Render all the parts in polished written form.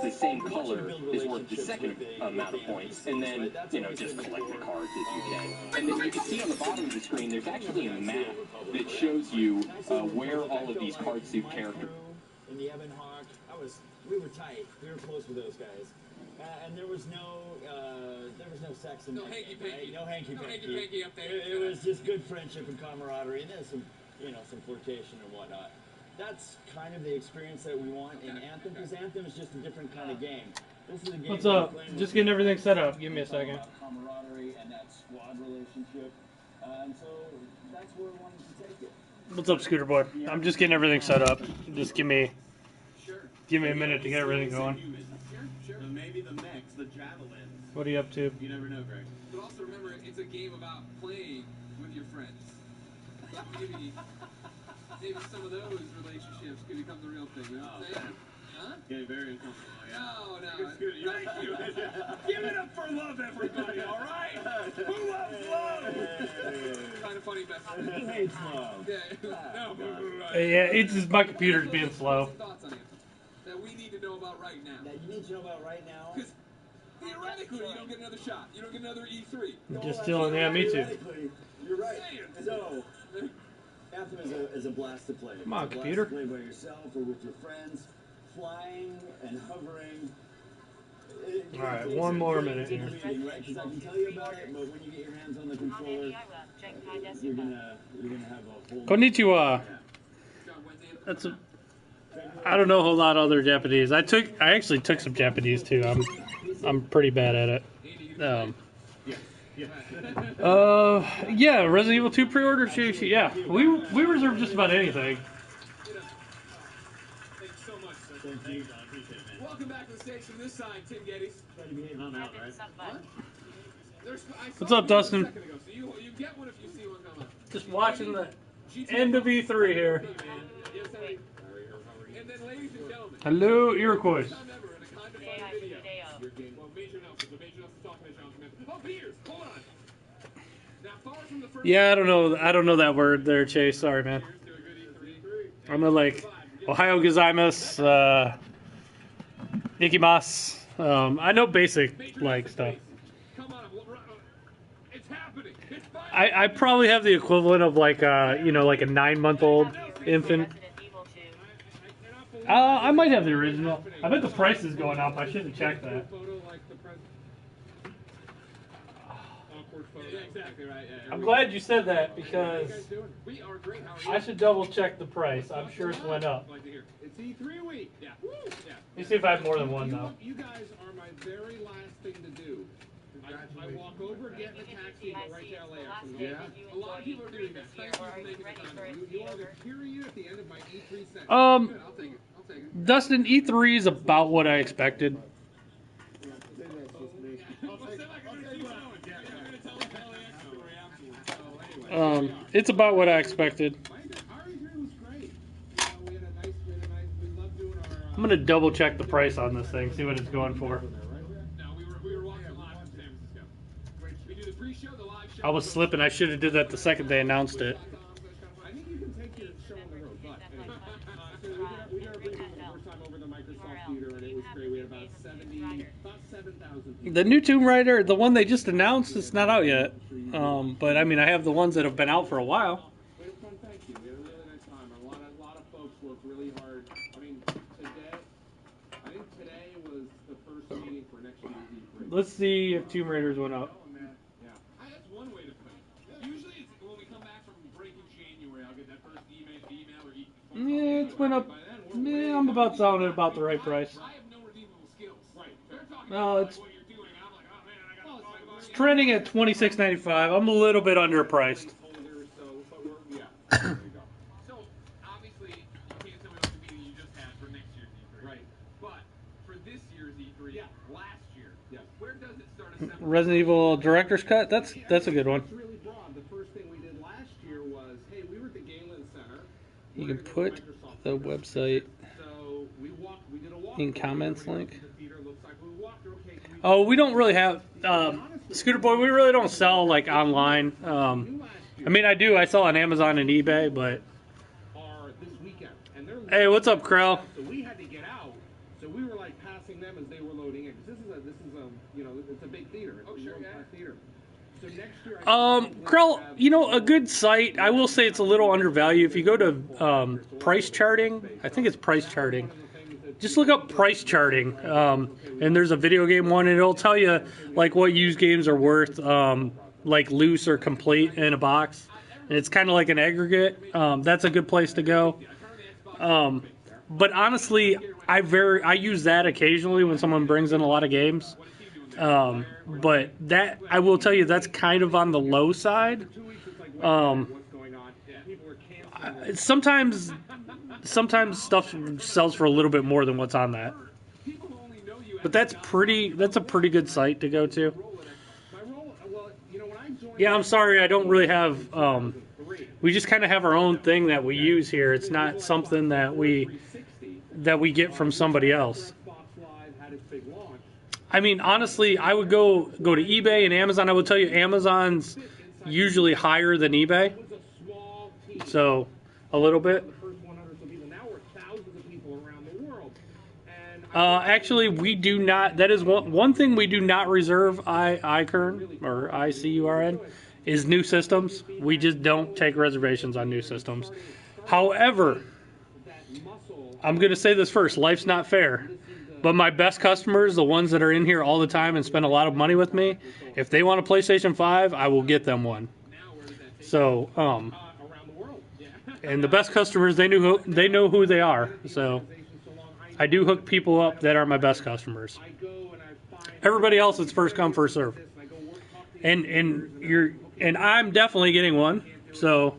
the same color is worth the second amount of points, and then, you know, just collect the cards as you can. And then you can see on the bottom of the screen, there's actually a map that shows you where all of these card suit characters. In the Evan Hawk, we were tight. We were close with those guys. And there was no sex in no hanky-panky. Right? No hanky-panky. No hanky-panky up there. It was just good friendship and camaraderie, and there's some, you know, some flirtation and whatnot. That's kind of the experience that we want in Anthem, because Anthem is just a different kind of game. This is a game. What's up? Just getting everything set up. Give me a second. Camaraderie and that squad relationship, and so that's where we wanted to take it. What's up, Scooter Boy? I'm just getting everything set up. Just give me a minute to get everything going. Sure. Maybe the mechs, the javelins. What are you up to? You never know, Greg. But also remember, it's a game about playing with your friends. Maybe some of those relationships could become the real thing. You know what I'm saying? Huh? Getting very uncomfortable. No. Thank you. Give it up for love, everybody, all right? Who loves love? Kind of funny, but Who hates love? Yeah, it's just my computer's being slow. Thoughts on it that we need to know about right now? That you need to know about right now? Because theoretically, you don't get another shot. You don't get another E3. Just chilling. Yeah, me too. You're right. So, Anthem is a blast to play. Come on, it's a computer. blast to play by yourself or with your friends, flying and hovering. All right, one more minute here. Because I can tell you about it, but when you get your hands on the controller, you're gonna have a whole. Konnichiwa. That's a. I don't know a whole lot of other Japanese. I actually took some Japanese too. I'm pretty bad at it. Yeah, Resident Evil 2 pre-order. Yeah, we reserve just about anything. Thanks so much, sir. Thank you, John. Appreciate it, man. Welcome back to the stage from this side, Tim Geddes. I'm out, right? What's up, Dustin? So you get one if you see one come up. Just watching the end of E3 here. And then, ladies and gentlemen, Hello, Iroquois. Yeah, I don't know that word there, Chase. Sorry, man. I'm gonna like Ohio gozaimasu, ikimasu. I know basic like stuff. I probably have the equivalent of like you know, like a 9-month-old infant. I might have the original. I bet the price is going up. I should have checked that. I'm glad you said that because I should double check the price. I'm sure it went up. It's E3 week. Yeah. Let me see if I have more than one though. You guys are my very last thing to do. I walk over, get in a taxi, and go right to LA. Yeah. A lot of people are doing that. Thank you for making the time. You are the period at the end of my E3 section. Good, I'll take it. I'll take it. Dustin, E3 is about what I expected. It's about what I expected. I'm gonna double check the price on this thing, see what it's going for. I was slipping. I should have did that the second they announced it. I think you can take your show on the road, but we did our briefing for the first time over the Microsoft Theater, and it was great. We had about 7,000 people. The new Tomb Raider, the one they just announced, it's not out yet. But I mean, I have the ones that have been out for a while. We had fun, thank you. We had a really nice time. A lot of folks worked really hard. I mean, I think today was the first meeting for next year's E3. Let's see if Tomb Raiders went up. That's one way to put it. Usually, it's when we come back from break in January, I'll get that first email or phone call. Yeah, it's went up. Yeah, I'm about selling it about the right price. I have no redeemable skills. Right. They're talking No, about it's what you're doing. I'm like, oh man, I got to talk about it. trending at $26.95. I'm a little bit underpriced. So, obviously, you can't tell me what the meeting you just had for next year's E3. Right. But for this year's E3, last year, where does it start assembling? Resident Evil Director's Cut. That's a good one. It's really broad. The first thing we did last year was, hey, we were at the Galen Center. You can put the website So we did a walk in comments link. the theater looks like. We walked, okay, Oh, we don't really have Scooter Boy. We really don't sell like online. I mean, I do. I sell on Amazon and eBay, but. are this weekend. And they're Hey, what's up, Krell? So we had to get out. So we were like passing watching them as they were loading in. 'Cause this is you know, it's a big theater. It's a world-class theater. So next year, Krell, you know, a good site, I will say it's a little undervalued. If you go to price charting, I think it's price charting. Just look up price charting, and there's a video game one, and it'll tell you like what used games are worth, like loose or complete in a box. And it's kind of like an aggregate. That's a good place to go. But honestly, I use that occasionally when someone brings in a lot of games. But that, I will tell you, that's kind of on the low side. Sometimes stuff sells for a little bit more than what's on that. But that's a pretty good site to go to. Yeah, I'm sorry, I don't really have, we just kind of have our own thing that we use here. It's not something that we get from somebody else. I mean, honestly, I would go to eBay and Amazon. I would tell you Amazon's usually higher than eBay. So, a little bit. Actually, we do not. That is one thing we do not reserve. ICURN or ICURN is new systems. We just don't take reservations on new systems. However, I'm going to say this first. Life's not fair. But my best customers, the ones that are in here all the time and spend a lot of money with me, if they want a PlayStation 5, I will get them one. So, and the best customers, they know who they are. So, I do hook people up that are my best customers. Everybody else, it's first come, first serve. And I'm definitely getting one. So.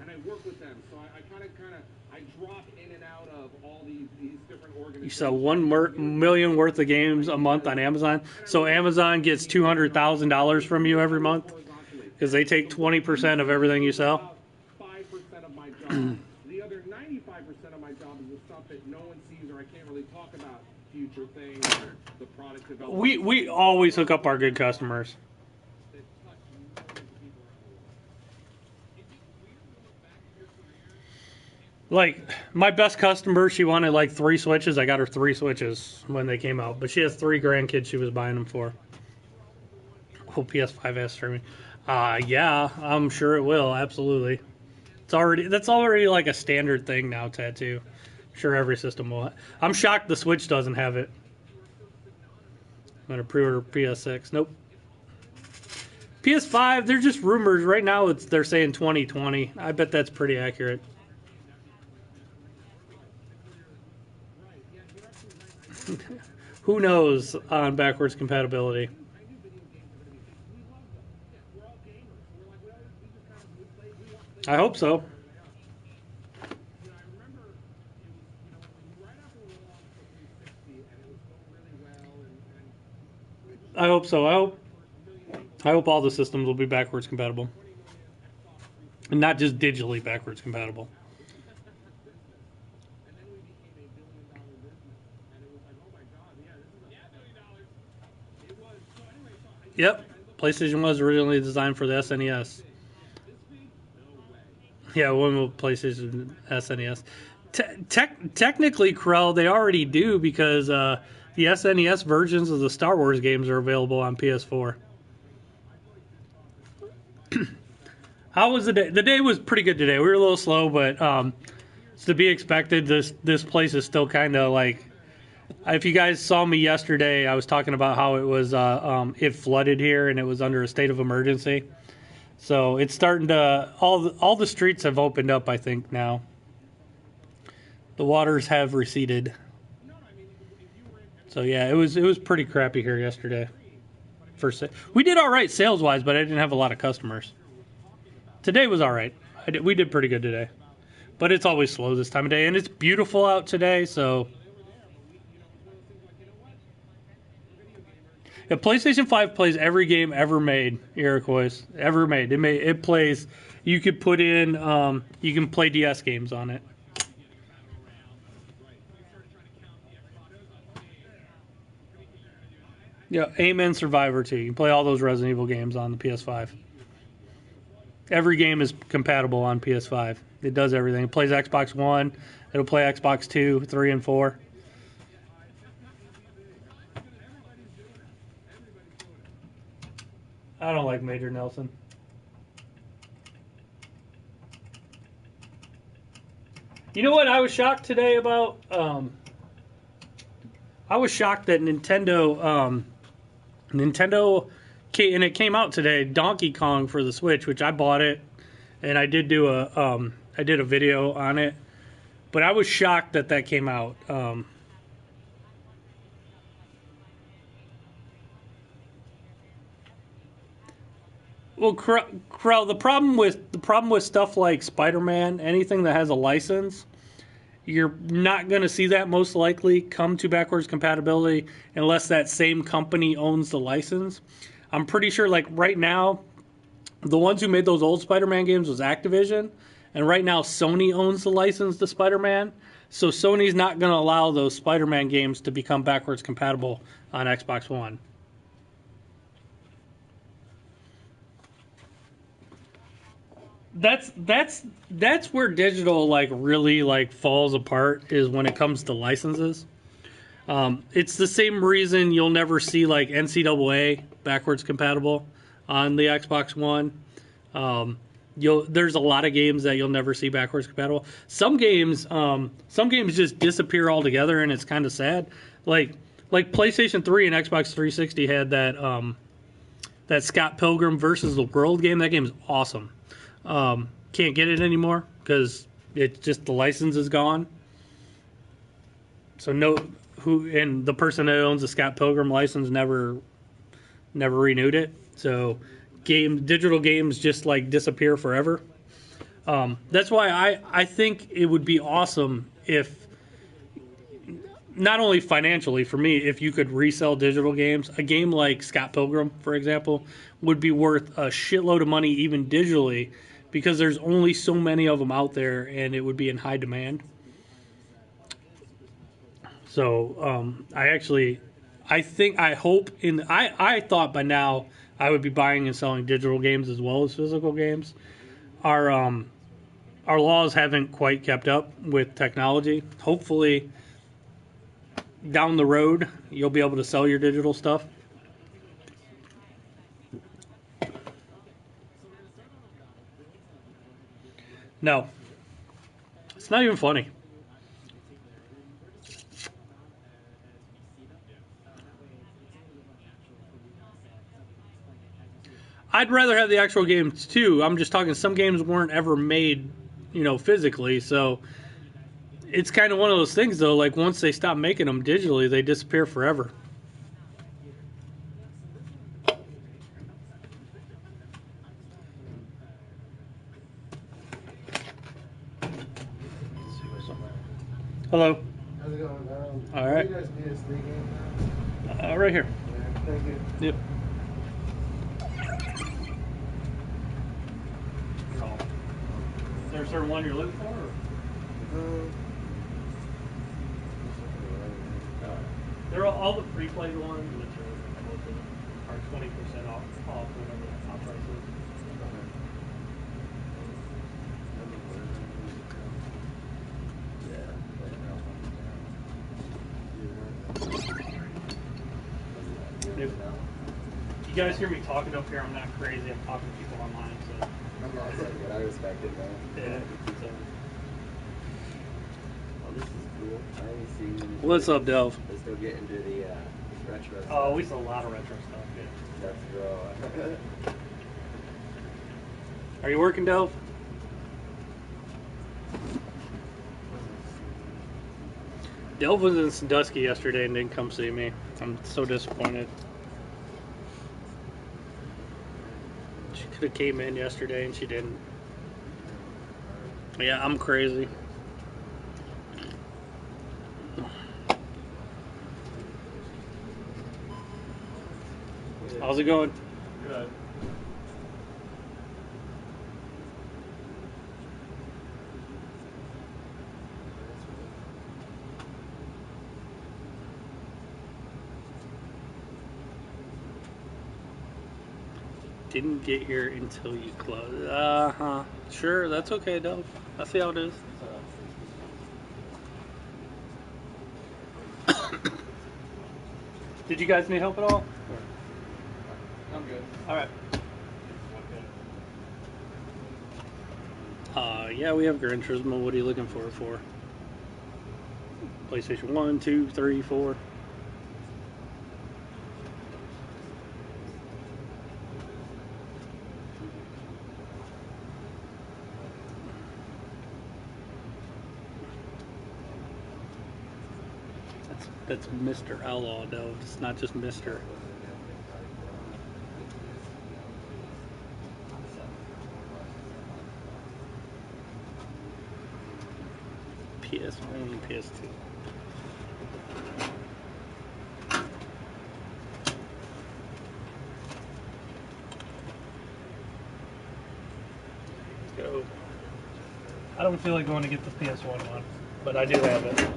You sell 1 million worth of games a month on Amazon. So Amazon gets $200,000 from you every month because they take 20% of everything you sell. 5% of my job. The other 95% of my job is the stuff that no one sees, or I can't really talk about future things or the product development. We always hook up our good customers. Like, my best customer, she wanted like 3 Switches. I got her 3 Switches when they came out. But she has 3 grandkids she was buying them for. Oh, PS5 has streaming. Yeah, I'm sure it will. Absolutely. That's already like a standard thing now, Tattoo. I'm sure every system will. I'm shocked the Switch doesn't have it. I'm going to pre-order PS6. Nope. PS5, they're just rumors. Right now, they're saying 2020. I bet that's pretty accurate. Who knows on backwards compatibility? I hope so. I hope so. I hope all the systems will be backwards compatible. And not just digitally backwards compatible. Yep, PlayStation was originally designed for the SNES. Yeah, one with PlayStation SNES. Technically, Krell, they already do because the SNES versions of the Star Wars games are available on PS4. How was the day? The day was pretty good today. We were a little slow, but it's to be expected. This place is still kind of like. If you guys saw me yesterday, I was talking about how it was it flooded here and it was under a state of emergency. So it's starting to all the streets have opened up, I think now. The waters have receded. So yeah, it was pretty crappy here yesterday. We did all right sales wise, but I didn't have a lot of customers. Today was all right. We did pretty good today, but it's always slow this time of day, and it's beautiful out today, so. Yeah, PlayStation 5 plays every game ever made, Iroquois. Ever made. It plays. You could put in. You can play DS games on it. Yeah, Amen Survivor 2. You can play all those Resident Evil games on the PS5. Every game is compatible on PS5. It does everything. It plays Xbox One. It'll play Xbox 2, 3, and 4. I don't like Major Nelson. You know what I was shocked today about? I was shocked that Nintendo, and it came out today, Donkey Kong for the Switch, which I bought it, and I did do I did a video on it, but I was shocked that that came out. Well, Krell, the problem with stuff like Spider-Man, anything that has a license, you're not going to see that most likely come to backwards compatibility unless that same company owns the license. I'm pretty sure, like right now, the ones who made those old Spider-Man games was Activision, and right now Sony owns the license to Spider-Man. So Sony's not going to allow those Spider-Man games to become backwards compatible on Xbox One. That's where digital like really like falls apart, is when it comes to licenses. It's the same reason you'll never see like NCAA backwards compatible on the Xbox One. There's a lot of games that you'll never see backwards compatible. Some games just disappear altogether, and it's kind of sad. Like PlayStation 3 and Xbox 360 had that Scott Pilgrim versus the World game. That game is awesome. Can't get it anymore because it's just the license is gone. So the person that owns the Scott Pilgrim license never renewed it. So digital games just like disappear forever. That's why I think it would be awesome if, not only financially for me, if you could resell digital games. A game like Scott Pilgrim, for example, would be worth a shitload of money even digitally, because there's only so many of them out there, and it would be in high demand. So I thought by now I would be buying and selling digital games as well as physical games. Our laws haven't quite kept up with technology. Hopefully, down the road, you'll be able to sell your digital stuff. No. It's not even funny. I'd rather have the actual games too. I'm just talking, some games weren't ever made, physically. So it's kind of one of those things, though. Like, once they stop making them digitally, they disappear forever. Hello. How's it going? All right. You guys need a sneak game Right here. now? Thank you. Yep. Is there a certain one you're looking for? They're all the free-play ones, which are 20% off whatever the top price is. If you guys hear me talking up here, I'm not crazy. I'm talking to people online, so. I respect it, man. Yeah. So. Oh, this is cool. I ain't seen them. What's up, Delv? Let's go get into the retro stuff. Oh, we saw a lot of retro stuff. Yeah. Let's go. Are you working, Delv? Delv was in Sandusky yesterday and didn't come see me. I'm so disappointed. She could have came in yesterday and she didn't. Yeah, I'm crazy. How's it going? Good. Didn't get here until you closed. Sure, that's okay, Dove. I see how it is. Did you guys need help at all? good. All right. Yeah, we have Gran Turismo. What are you looking for it for? PlayStation 1, 2, 3, 4. That's Mr. Outlaw, though. It's not just Mr. PS1, PS2. Let's go. I don't feel like going to get the PS1 one, but I do have it.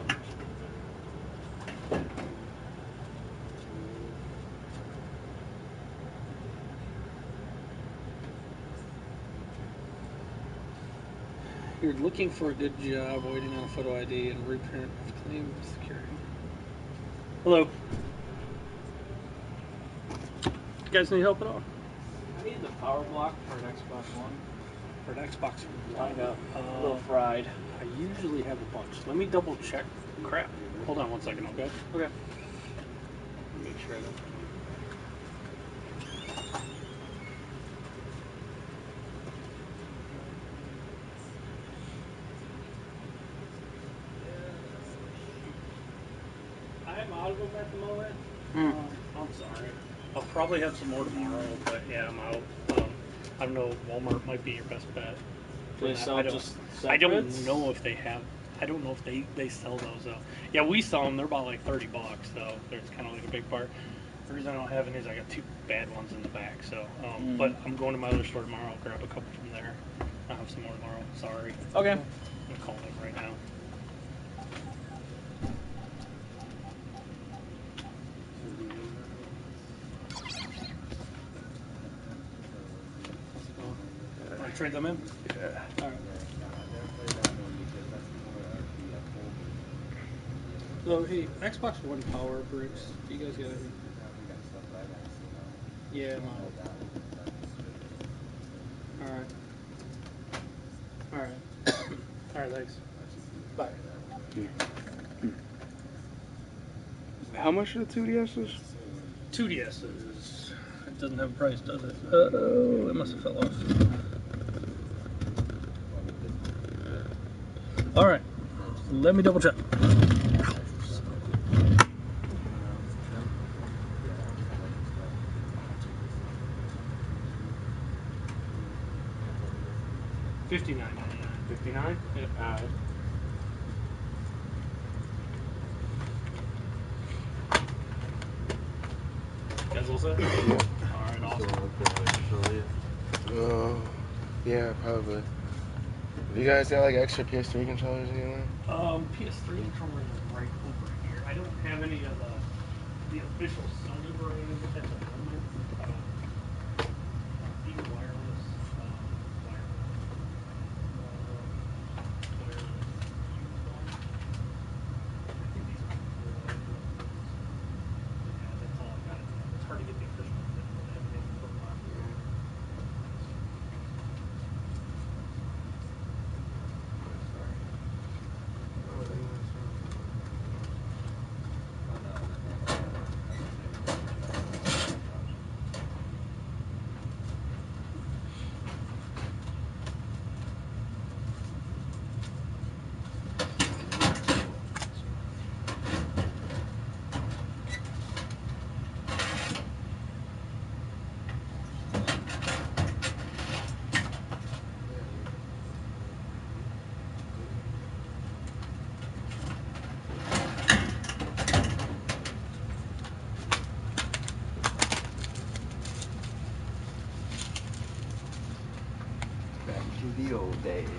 You're looking for a good job, waiting on a photo ID and reprint of claim security. Hello. You guys need help at all? I need the power block for an Xbox One. For an Xbox I One? got a little fried. I usually have a bunch. Let me double check. Crap. Hold on 1 second, okay? Okay. Make sure I don't. I'm out of them at the moment. I'm sorry. I'll probably have some more tomorrow, but yeah, I'm out. I don't know. Walmart might be your best bet. They sell I don't, just I don't separates? know if they have. I don't know if they sell those though. Yeah, we sell them. They're about like $30, so there's kind of like a big part. The reason I don't have any is I got 2 bad ones in the back. So, but I'm going to my other store tomorrow. I'll grab a couple from there. I'll have some more tomorrow. Sorry. Okay. I'm calling them right now. Want to trade them in? Yeah. All right. So, hey, Xbox One power bricks. Do you guys got any? Yeah, I'm out. All right. All right. All right, thanks. Bye. How much are the 2DSs? 2DSs. It doesn't have a price, does it? Oh, it must have fell off. All right. Let me double check. $59.99. 59? Yeah. You guys all set? Yeah. All right, awesome. Yeah, probably. Have you guys got like extra PS3 controllers anywhere? PS3 controller is right over here. I don't have any of the official Sony brand at the moment. Even wireless. I think these are cool. Yeah, that's all I've got. It's hard to get the official ones that everything from last year. Back to the old days.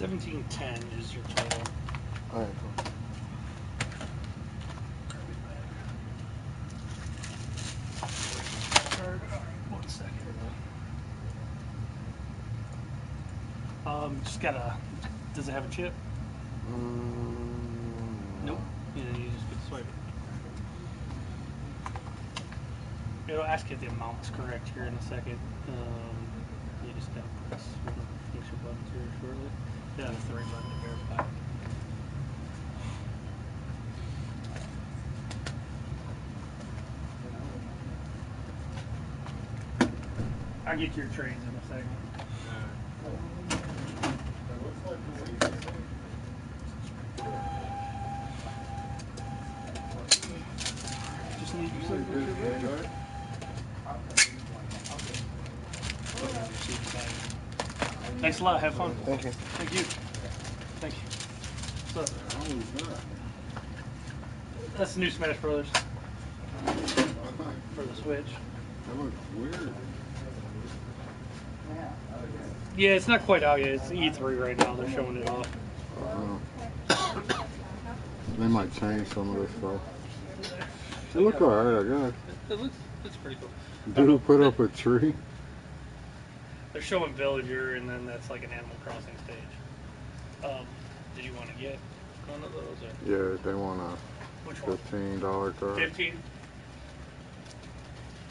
$17.10 is your total. Alright, cool. One second. Just gotta. Does it have a chip? Nope. Yeah, you just get to swipe it. It'll ask you if the amount's correct here in a second. You just gotta press one of the extra buttons here shortly. Yeah, the 3 button to verify. I'll get your trades in a second. Just need your signature. Thanks a lot. Have fun. Thank you. Thank you. Thank you. What's up? That's the new Smash Brothers for the Switch. That looks weird. Yeah, it's not quite out yet. It's E3 right now. They're showing it off. They might change some of this stuff. It look alright, I guess. It's pretty cool. Dude put up a tree. They're showing Villager, and then that's like an Animal Crossing stage. Did you want to get one of those? Or? Yeah, they want a Which one? $15 card. 15.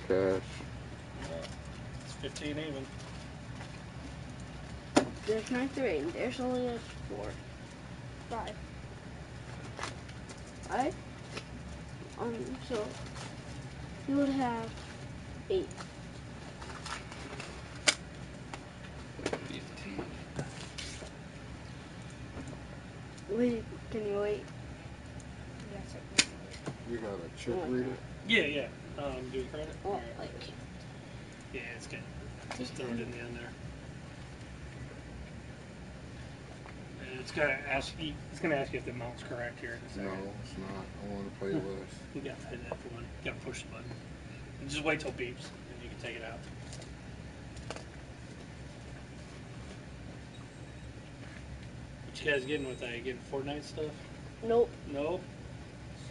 Cash. It's 15 even. There's not 3. There's only a 4. 5. 5? So you would have 8. 15. Wait, can you wait? You got a chip reader? Yeah. Do you credit? Oh, like. Yeah, it's good. Just throw it in the end there. And it's gonna ask you. It's gonna ask you if the amount's correct here in a No, second. it's not. I want to play less. You got to hit that one. You got to push the button. And just wait till it beeps, and you can take it out. What you guys getting with that? You getting Fortnite stuff? Nope. Nope.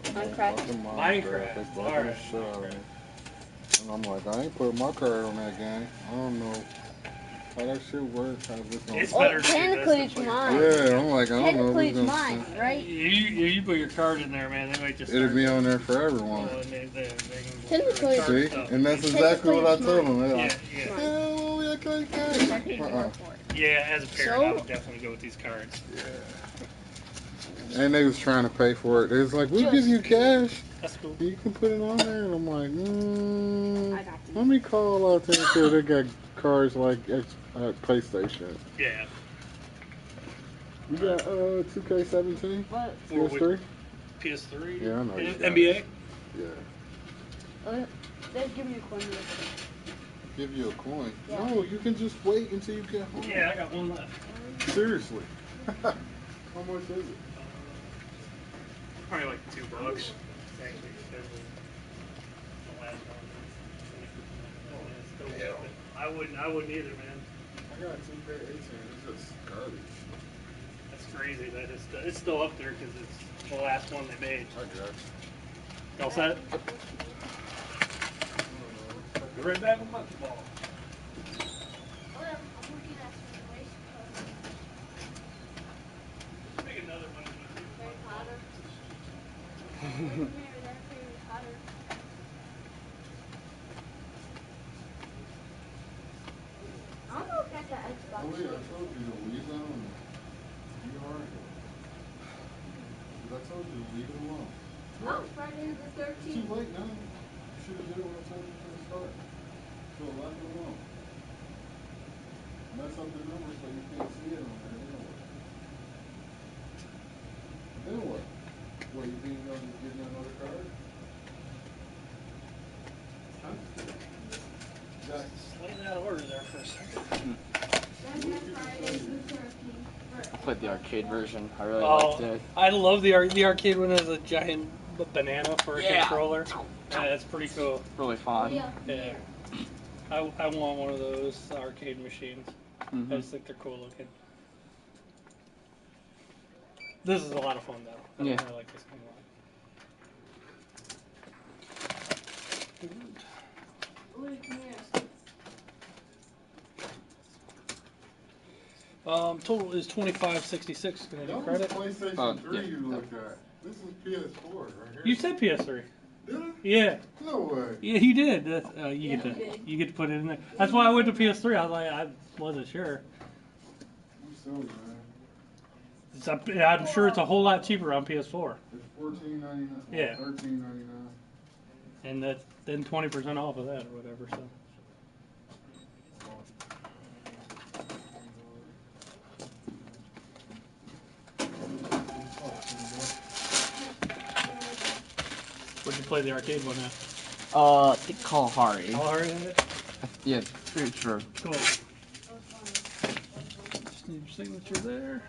Minecraft. Minecraft. They fucking Alright. shit out of me. And I'm like, I ain't putting my card on that game. I don't know how that shit works. How this gonna It's Oh, better to do technically this it's than put your mine. card in Yeah, there. I'm like, I don't know. Technically If it's it's gonna mine, right? You put your card in there, man. They might just. It'll be on there for Well, everyone. and they can Technically- charge See? stuff. And that's exactly what I told them. They're Yeah, like, yeah. oh, yeah, okay. Yeah, as a parent, So- I would definitely go with these cards. And they was trying to pay for it. They was like, we'll give you cash. That's cool. You can put it on there. And I'm like, I got these. let me call out there and see if they got cards like PlayStation. Yeah. You got 2K17? But PS3? PS3? Yeah, I know you got NBA? Yeah. they give me a coin. Give you a coin? Yeah. No, you can just wait until you get home. Yeah, I got one left. Seriously. How much is it? Probably like $2. Actually, the last one. I wouldn't either, man. I got 2K18. It's just garbage. That's crazy that it's still up there because it's the last one they made. I got you. Y'all set? Be right back with monkey ball. Make another one. I don't know if that's the Xbox. Oh, yeah, I told you to leave that on. You are. I told you to leave it alone. Oh, Friday the Too 13th. late now. You should have did it when I told you to start. So left it alone. Mess up the numbers so you can't see it on there. Then what? What, you think you're going to give me another card? Huh? Jack, Slay that order there for a second. I played the arcade version. I really Oh, liked it. I love the arcade one has a giant banana for a controller. Yeah, that's pretty cool. Really fun. Yeah. I want one of those arcade machines. I just think they're cool looking. This is a lot of fun though. Yeah. I like this game a lot. Total is $25.66. Can I do credit? PlayStation 3 yeah. you looked at. This is PS4 right here. You said PS3. Did I? Yeah. No way. Yeah, you did. That's, you get to put it in there. That's why I went to PS3. I was like, I wasn't sure. I'm silly, man. I'm sure it's a whole lot cheaper on PS4. It's $14.99. Yeah. $13.99. And that's then 20% off of that or whatever. So. What'd you play the arcade one at? I think Kalahari. Kalahari in it? Yeah, pretty sure. Cool. Just need your signature there.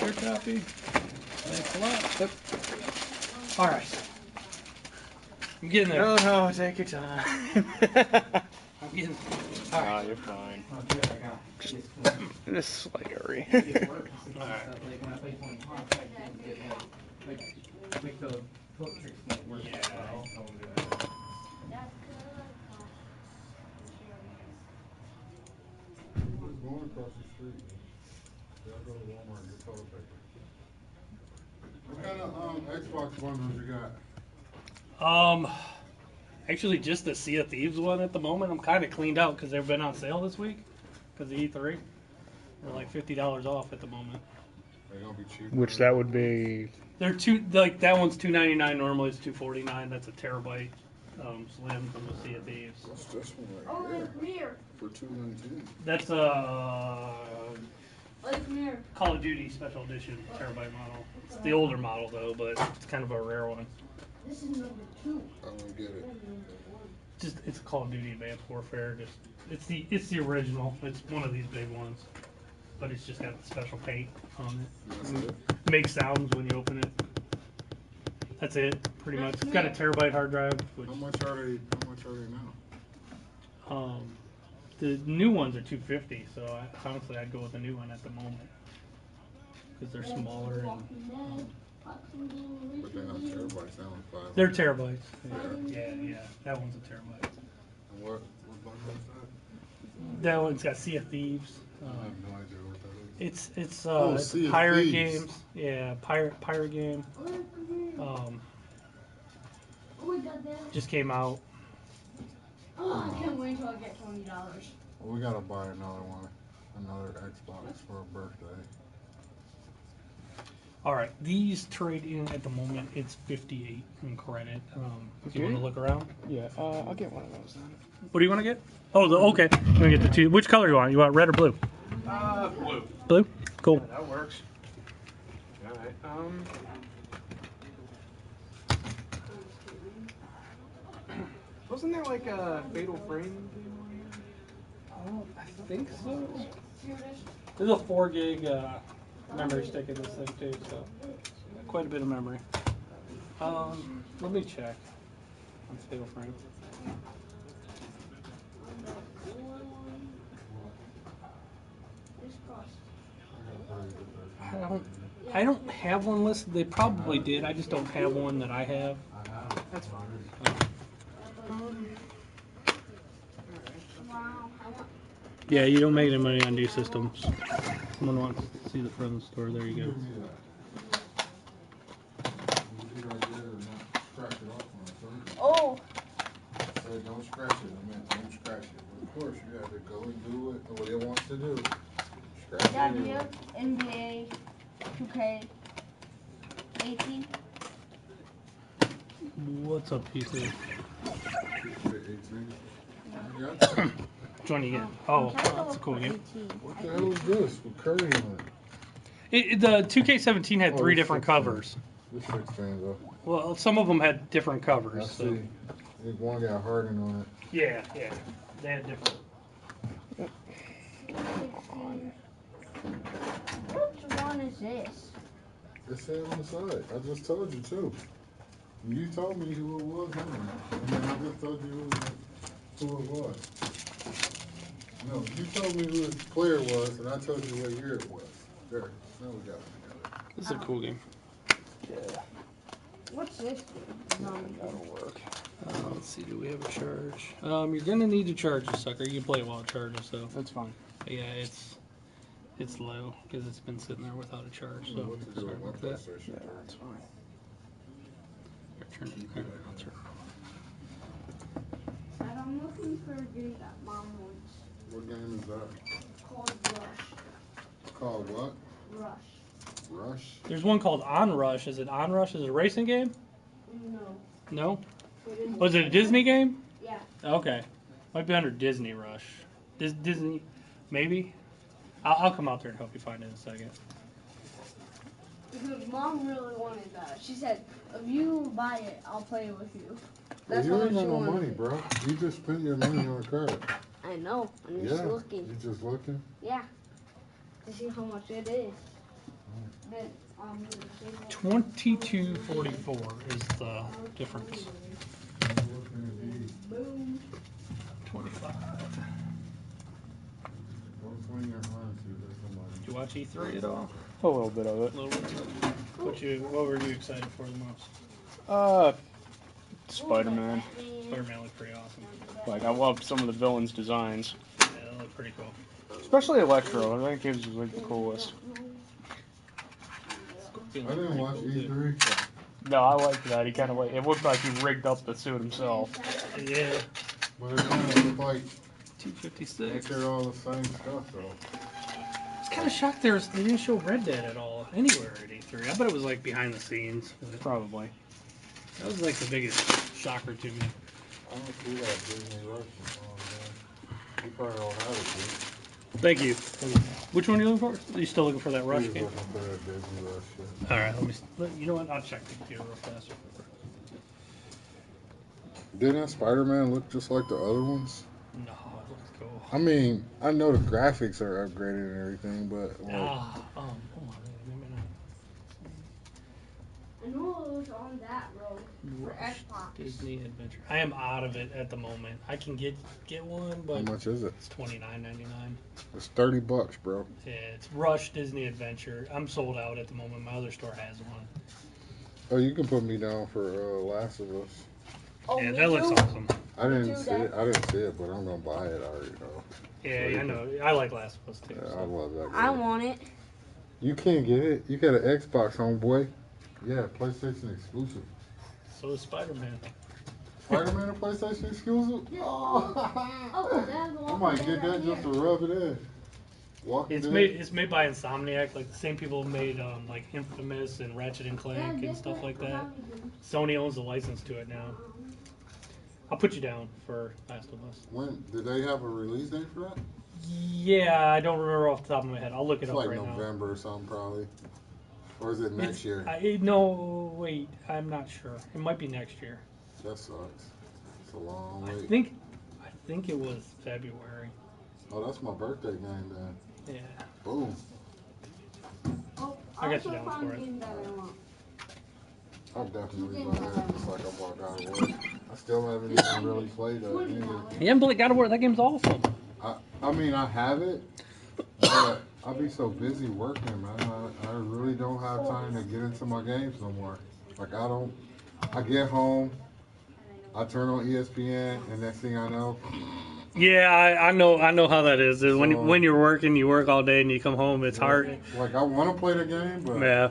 Your copy. Thanks a lot. Yep. All right. I'm getting there. No, take your time. I'm getting there. All right. Oh, you're fine. Just this slightly. All right. Going across the street. Yeah, I'll go to Walmart and get toilet paper. What kind of Xbox bundles you got? Actually, just the Sea of Thieves one at the moment. I'm kind of cleaned out because they've been on sale this week because of E3. They're like $50 off at the moment. They're gonna be cheaper. Which that would be. They're like that one's $299. Normally it's $249. That's a terabyte slim from the Sea of Thieves. What's this one Oh, right come here. For $2.19. That's Come here. Call of Duty Special Edition terabyte model. It's the older model though, but it's kind of a rare one. This is number 2. I don't get it. It's a Call of Duty Advanced Warfare. It's the original. It's one of these big ones, but it's just got the special paint on That's it. it. Makes sounds when you open it. That's it, pretty much. It's got a terabyte hard drive. Which, How much are they now? the new ones are $250. So honestly, I'd go with the new one at the moment because they're smaller and But they're not terabytes, they're only 5. they're terabytes. Yeah. That one's a terabyte. And what bundle is that? That one's got Sea of Thieves. I have no idea what that is. It's Sea of pirate Thieves. games. Yeah, pirate game. Just came out. Oh, I can't wait until I get $20. Well, we gotta buy another one. Another Xbox for a birthday. All right, these trade in at the moment. It's 58 in credit. If you want to look around. Yeah, I'll get one of those then. What do you want to get? Oh, okay. I'm gonna get the two. Which color you want? You want red or blue? Blue. Blue. Cool. Yeah, that works. Alright, wasn't there like a Fatal Frame game on here? I think so. There's a 4 gig memory stick in this thing too, so quite a bit of memory. Let me check on Fatal Frame. I don't have one listed. They probably did. I just don't have one that I have. That's fine. Yeah, you don't make any money on new systems. Someone wants to see the front of the store. There you go. Oh. Said don't scratch it. I meant don't scratch it. But of course, you have to go and do it what it wants to do. Scratch Dad, it. do you have NBA 2K18? What's up, PC? 18. Which one you get? Oh, that's a cool game. What the hell is this with Curry on it? The 2K17 had 3 this different fixed covers. This fixed things up. Well, some of them had different I covers. see. So. I think one got Harden on it. Yeah. They had different. Which one is this? It said on the side. I just told you too. You told me who it was, and then I just told you who it was. No, you told me who the player was, and I told you what year it was. There. Now we got it together. This is a cool game. Yeah. What's this? That'll work. Let's see, do we have a charge? You're gonna need to charge this sucker. You can play it while it charges, so That's fine. yeah, it's low because it's been sitting there without a charge. So What to do sorry with my about that. PlayStation? Yeah, that's fine. Turn it around. And I'm looking for a game that Mom wants What game is that? called Rush. Called what? Rush. Rush? There's one called Onrush. Is it Onrush? Is it a racing game? No. No. It is. Was it a Disney game? Yeah. Okay. Might be under Disney Rush. Disney, maybe? I'll come out there and help you find it in a second. Because Mom really wanted that. She said, if you buy it, I'll play it with you. That's You how ain't much got she no wanted money, it. bro. You just spent your money on a card. I know. I'm Yeah. just looking. You just looking? Yeah. To see how much it is. Then, 22.44 is the difference. boom. 25. Don't swing your arm to there's somebody. Did you watch E3 at all? A little bit of it. A little bit. What were you excited for the most? Spider-Man. Spider-Man looked pretty awesome. Like, I loved some of the villains' designs. Yeah, that looked pretty cool. Especially Electro. I think he was like the coolest. I didn't watch E3. No, I liked that. He kind of like, it looked like he rigged up the suit himself. Yeah. But it kind of looked like 256. they're all the same stuff, though. I was kind of shocked they didn't show Red Dead at all anywhere at E3. I bet it was like behind the scenes. Probably. That was like the biggest shocker to me. I don't see that Disney Rush. Man. You probably don't have it, dude. Thank you. Which one are you looking for? Are you still looking for that Rush He's game? looking for that Disney Rush shit. All right, you know what? I'll check the computer real fast. Didn't Spider-Man look just like the other ones? No, it looks cool. I mean, I know the graphics are upgraded and everything, but like, Hold on, maybe not. I know it was on that road for Rush Xbox. Disney Adventure. I am out of it at the moment. I can get one, how but much is it? it's $29.99. It's $30, bro. Yeah, it's Rush Disney Adventure. I'm sold out at the moment. My other store has one. Oh, you can put me down for Last of Us. Oh, Yeah, me that looks too. awesome. I didn't too, see Dad. it. I didn't see it, but I'm gonna buy it. I already know. Yeah, I know. I like Last of Us too. Yeah, I So. love that game. I want it. You can't get it. You got an Xbox, homeboy. Yeah, PlayStation exclusive. So is Spider-Man. Spider-Man a PlayStation exclusive? Oh, Oh, Dad, I might get that just to rub it in. Walking It's made by Insomniac, like the same people who made like Infamous and Ratchet and Clank and stuff like that. Sony owns the license to it now. I'll put you down for Last of Us. When did they have a release date for that? Yeah, I don't remember off the top of my head. I'll look it It's up like right now. November or something, probably. Or is it next year? No, wait, I'm not sure. It might be next year. That sucks. It's a long I wait. think it was February. Oh, that's my birthday game then. Yeah. Boom. Oh, I got you also down found for it. game that I want. I'll definitely buy it. It's like I walk out of work. I still haven't even really played it. You haven't played God of War? That game's awesome. I mean, I have it, but I'll be so busy working, man. I really don't have time to get into my games no more. Like, I get home, I turn on ESPN, and next thing I know, Yeah, I know how that is. So- When you're working, you work all day and you come home, it's hard. like, I want to play the game, but Yeah.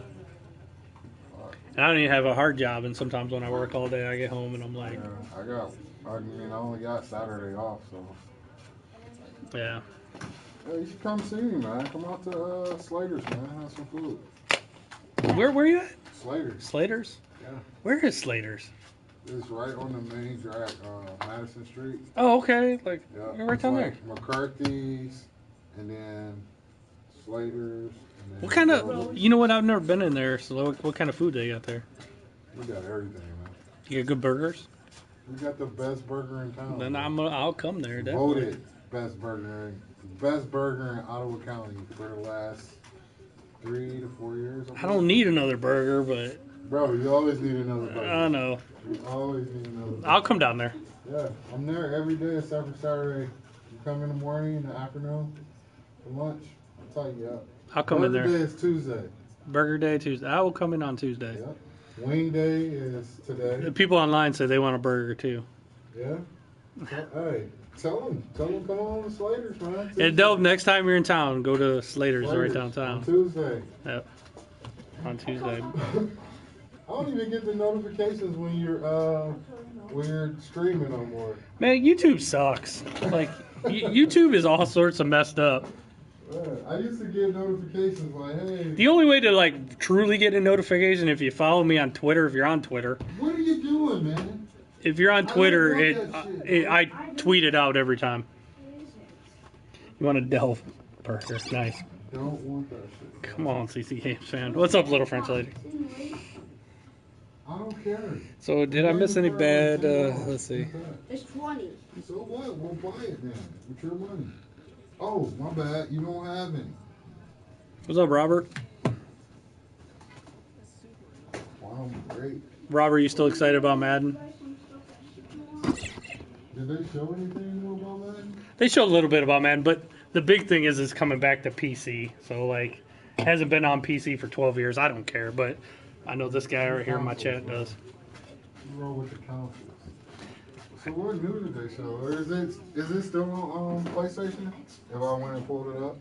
I don't even have a hard job, and sometimes when I work all day, I get home and I'm like, yeah, I only got Saturday off, so. yeah. Hey, you should come see me, man. Come out to Slater's, man. Have some food. Where are you at? Slater's. Slater's? Yeah. Where is Slater's? It's right on the main drag, Madison Street. Oh, okay. Like, Yeah. you're right It's down like McCarthy's, and then Slater's. And then What kind of, you know what, I've never been in there, so what kind of food they got there? We got everything, man. You got good burgers? We got the best burger in town. Then man. I'll come there, definitely. Voted best burger in Ottawa County for the last 3 to 4 years. I don't need another burger, but Bro, you always need another burger. I know. You always need another burger. I'll come down there. Yeah, I'm there every day except for Saturday. You come in the morning, in the afternoon, for lunch, I'll tell you up. I'll come in there. Burger Day is Tuesday. Burger Day Tuesday. I will come in on Tuesday. Yep. Wing Day is today. The people online say they want a burger too. Yeah. Hey, tell them come on to Slater's, man. And Delv, next time you're in town, go to Slater's right Slater's downtown. on Tuesday. Yep. On Tuesday. I don't even get the notifications when you're streaming no more. Man, YouTube sucks. Like, YouTube is all sorts of messed up. I used to get notifications like, hey. The only way to, like, truly get a notification if you follow me on Twitter, if you're on Twitter. What are you doing, man? If you're on Twitter, I tweet it out every time. You want to delve burger? Nice. Don't want that shit. Come on, CC Games fan. What's up, little French lady? I don't care. So, did I miss any bad? Let's see. It's 20. So what? We'll buy it then. With your money. Oh, my bad. You don't have any. What's up, Robert? Wow, great. Robert, you still excited about Madden? Did they show anything more about Madden? They showed a little bit about Madden, but the big thing is it's coming back to PC. So, like, it hasn't been on PC for 12 years. I don't care, but I know this guy right here in my chat does. What's wrong with the consoles? So what new did they show? Or is it still on PlayStation? If I went and pulled it up?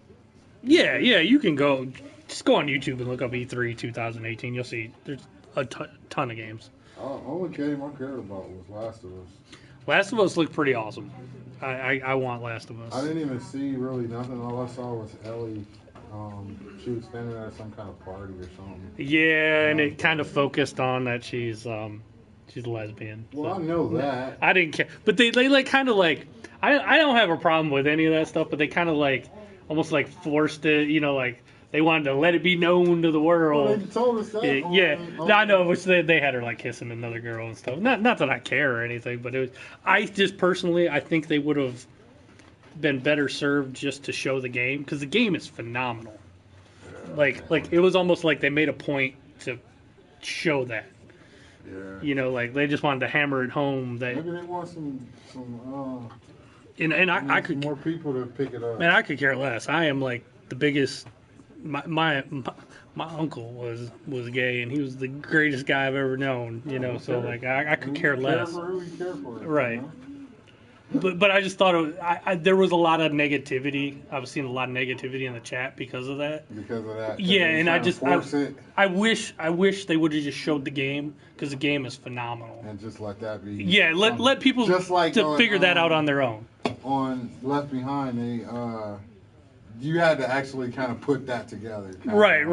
Yeah, you can go. Just go on YouTube and look up E3 2018. You'll see there's a ton of games. Only game I cared about was Last of Us. Last of Us looked pretty awesome. I want Last of Us. I didn't even see really nothing. All I saw was Ellie. She was standing at some kind of party or something. Yeah, and it kind of focused on that she's a lesbian. Well, so. I know that. I didn't care, but they like kind of like I don't have a problem with any of that stuff, but they kind of like almost like forced it, you know, like they wanted to let it be known to the world. Well, they told us that. I know, which they had her like kissing another girl and stuff. Not that I care or anything, but it was. I just personally, I think they would have been better served just to show the game because the game is phenomenal. Like it was almost like they made a point to show that. Yeah. You know, like they just wanted to hammer it home that. Maybe they want some and I could more people to pick it up. Man, I could care less. I am like the biggest. My uncle was gay, and he was the greatest guy I've ever known. You know, so like I could care less. Right. But I just thought there was a lot of negativity. I was seeing a lot of negativity in the chat because of that. Because of that. Yeah, and I wish they would have just showed the game because the game is phenomenal. And just let that be. Yeah, let people just like figure that out on their own. On Left Behind, you had to actually kind of put that together. Right.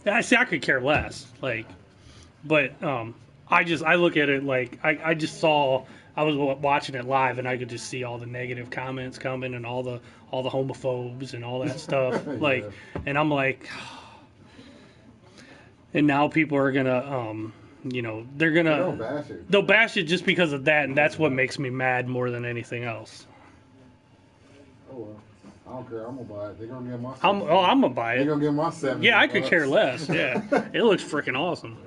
I see. I could care less. But I look at it like I just saw. I was watching it live, and I could just see all the negative comments coming, and all the homophobes and all that stuff. Yeah. And I'm like, and now people are gonna, they'll bash it just because of that, and that's what makes me mad more than anything else. Oh well, I don't care. I'm gonna buy it. They're gonna get my. I'm gonna buy it. They're gonna get my $70. Yeah, I could care less. Yeah, it looks freaking awesome.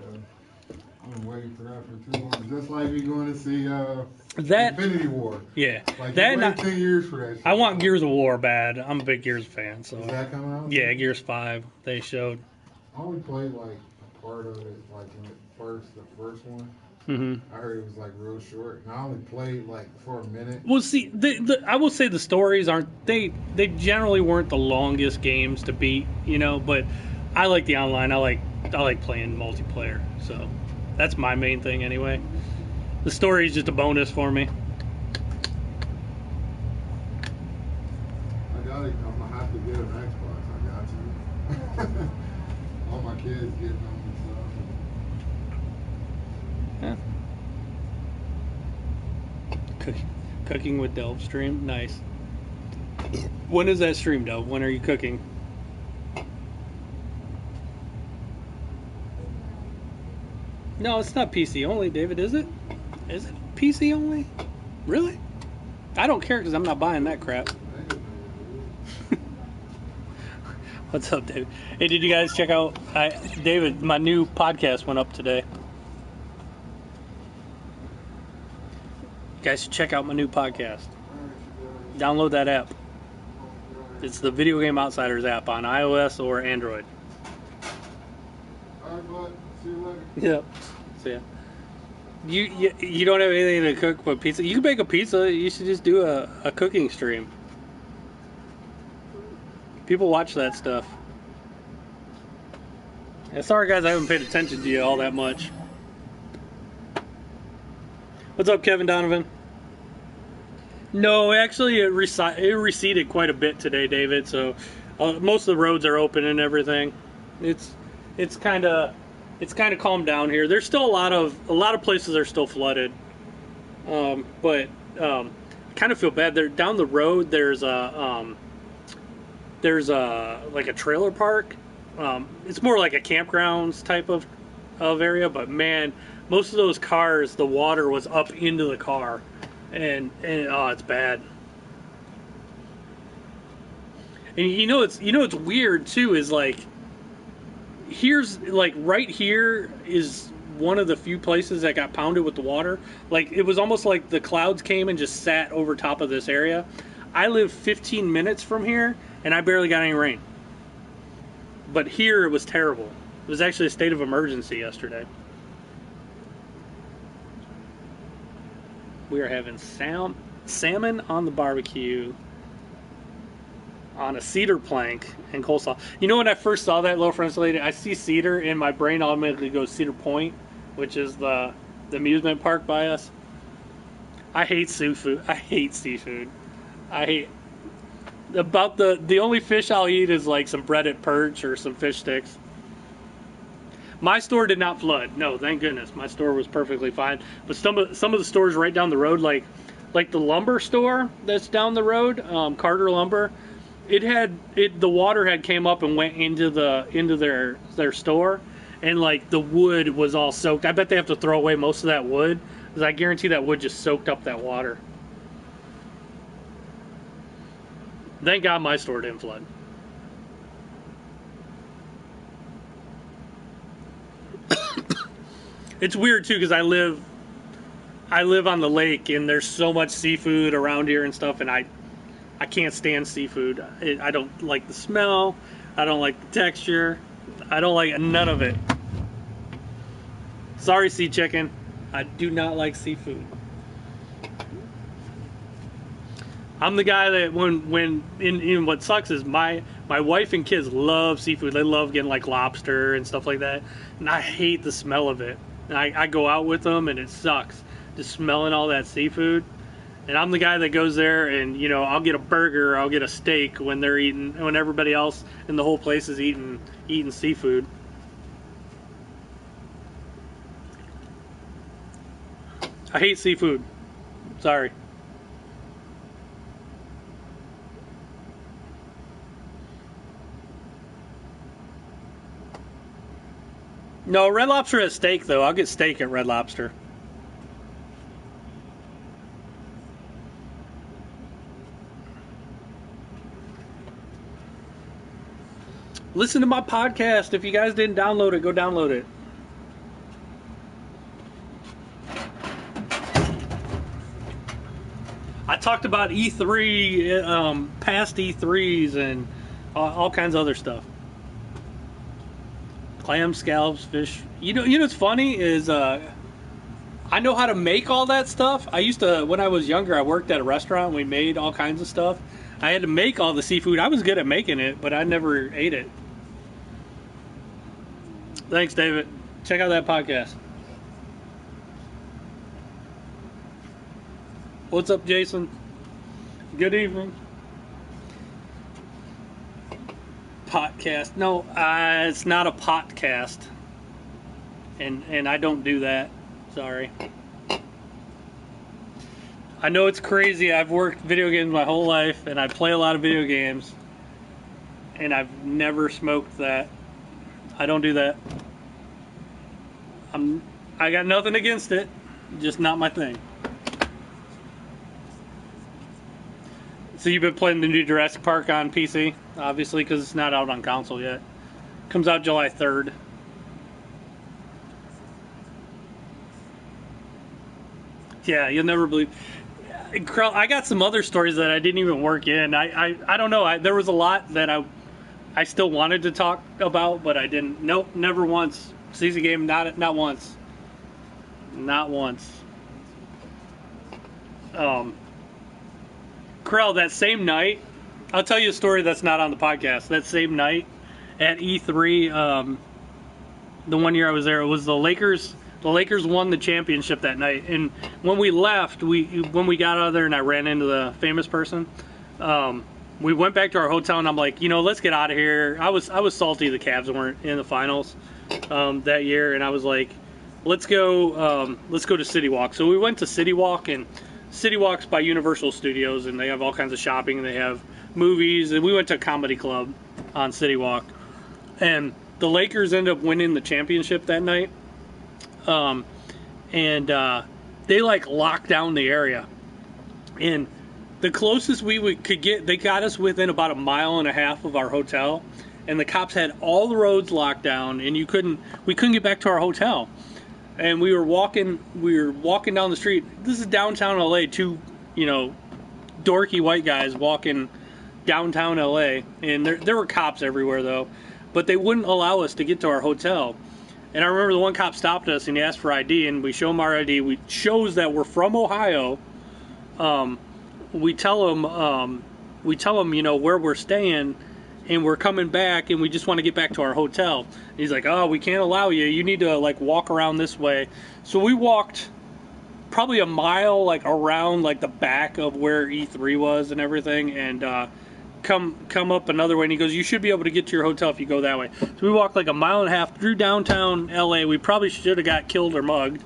I've been waiting for that for 2 months. Just like we going to see that Infinity War. Yeah, like that. Wait 10 years for that. Shit. I want Gears of War bad. I'm a big Gears fan. So. Is that coming out? Yeah, Gears 5. They showed. I only played like a part of it, like when the first one. Mm-hmm. I heard it was like real short, and I only played like for a minute. Well, see, I will say the stories aren't. They generally weren't the longest games to beat, you know. But I like the online. I like playing multiplayer. So. That's my main thing anyway. The story is just a bonus for me. I'm gonna have to get an Xbox. I got to. All my kids getting them and stuff. Yeah. Cooking with Delve stream, nice. When is that stream, Delve? When are you cooking? No, it's not PC only, David, is it? Is it PC only? Really? I don't care because I'm not buying that crap. What's up, David? Hey, did you guys check out... David, my new podcast went up today. You guys should check out my new podcast. Download that app. It's the Video Game Outsiders app on iOS or Android. All right, bud. See you later. Yep. So yeah. You don't have anything to cook but pizza. You can bake a pizza. You should just do a cooking stream. People watch that stuff. Yeah, sorry guys, I haven't paid attention to you all that much. What's up, Kevin Donovan? No, actually it receded quite a bit today, David. So most of the roads are open and everything. It's kind of calmed down here. There's still a lot of places are still flooded, but I kind of feel bad. There down the road, there's a like a trailer park. It's more like a campgrounds type of area, but man, most of those cars, the water was up into the car, and oh, it's bad. And it's weird too is like. Here's like right here is one of the few places that got pounded with the water. Like it was almost like the clouds came and just sat over top of this area. I live 15 minutes from here and I barely got any rain. But here it was terrible. It was actually a state of emergency yesterday. We are having salmon on the barbecue on a cedar plank and coleslaw. You know, when I first saw that, little French lady, I see cedar and my brain automatically goes Cedar Point, which is the amusement park by us. I hate seafood. I hate seafood. The only fish I'll eat is like some breaded perch or some fish sticks. My store did not flood. No, thank goodness. My store was perfectly fine. But some of the stores right down the road, like the lumber store that's down the road, Carter Lumber, the water had came up and went into their store, and like the wood was all soaked. I bet they have to throw away most of that wood, because I guarantee that wood just soaked up that water. Thank God my store didn't flood. It's weird too, because I live on the lake and there's so much seafood around here and stuff, and I can't stand seafood. I don't like the smell. I don't like the texture. I don't like none of it. Sorry, sea chicken. I do not like seafood. I'm the guy that when what sucks is my wife and kids love seafood. They love getting like lobster and stuff like that, and I hate the smell of it. And I go out with them and it sucks just smelling all that seafood. And I'm the guy that goes there and, you know, I'll get a burger, I'll get a steak when everybody else in the whole place is eating seafood. I hate seafood. Sorry. No, Red Lobster has steak, though. I'll get steak at Red Lobster. Listen to my podcast. If you guys didn't download it, go download it. I talked about E3, past E3s, and all kinds of other stuff. Clams, scallops, fish. You know what's funny is I know how to make all that stuff. I used to, when I was younger, I worked at a restaurant and we made all kinds of stuff. I had to make all the seafood. I was good at making it, but I never ate it. Thanks, David. Check out that podcast. What's up, Jason? Good evening. Podcast. No, it's not a podcast. And I don't do that. Sorry. I know it's crazy. I've worked video games my whole life, and I play a lot of video games. And I've never smoked that. I don't do that. I got nothing against it. Just not my thing. So you've been playing the new Jurassic Park on PC, obviously, because it's not out on console yet. Comes out July 3rd. Yeah, you'll never believe. I got some other stories that I didn't even work in. I don't know. There was a lot that I still wanted to talk about, but I didn't. Nope, never once. C&C Game, not once. Not once. Krell, that same night, I'll tell you a story that's not on the podcast. That same night at E3, the one year I was there, it was the Lakers. The Lakers won the championship that night, and when we left, when we got out of there, and I ran into the famous person, we went back to our hotel, and I'm like, let's get out of here. I was salty the Cavs weren't in the finals that year, and I was like, let's go to City Walk. So we went to City Walk, and City Walk's by Universal Studios, and they have all kinds of shopping, and they have movies, and we went to a comedy club on City Walk, and the Lakers ended up winning the championship that night. They like locked down the area, and the closest we could get, they got us within about 1.5 miles of our hotel, and the cops had all the roads locked down, and we couldn't get back to our hotel. And we were walking down the street. This is downtown LA. Two, dorky white guys walking downtown LA, and there were cops everywhere though, but they wouldn't allow us to get to our hotel. And I remember the one cop stopped us and he asked for ID, and we show him our ID. We shows that we're from Ohio. We tell him, where we're staying, and we're coming back, and we just want to get back to our hotel. And he's like, "Oh, we can't allow you. You need to walk around this way." So we walked probably 1 mile around the back of where E3 was and everything, and come up another way, and he goes, "You should be able to get to your hotel if you go that way." So we walked 1.5 miles through downtown LA. We probably should have got killed or mugged.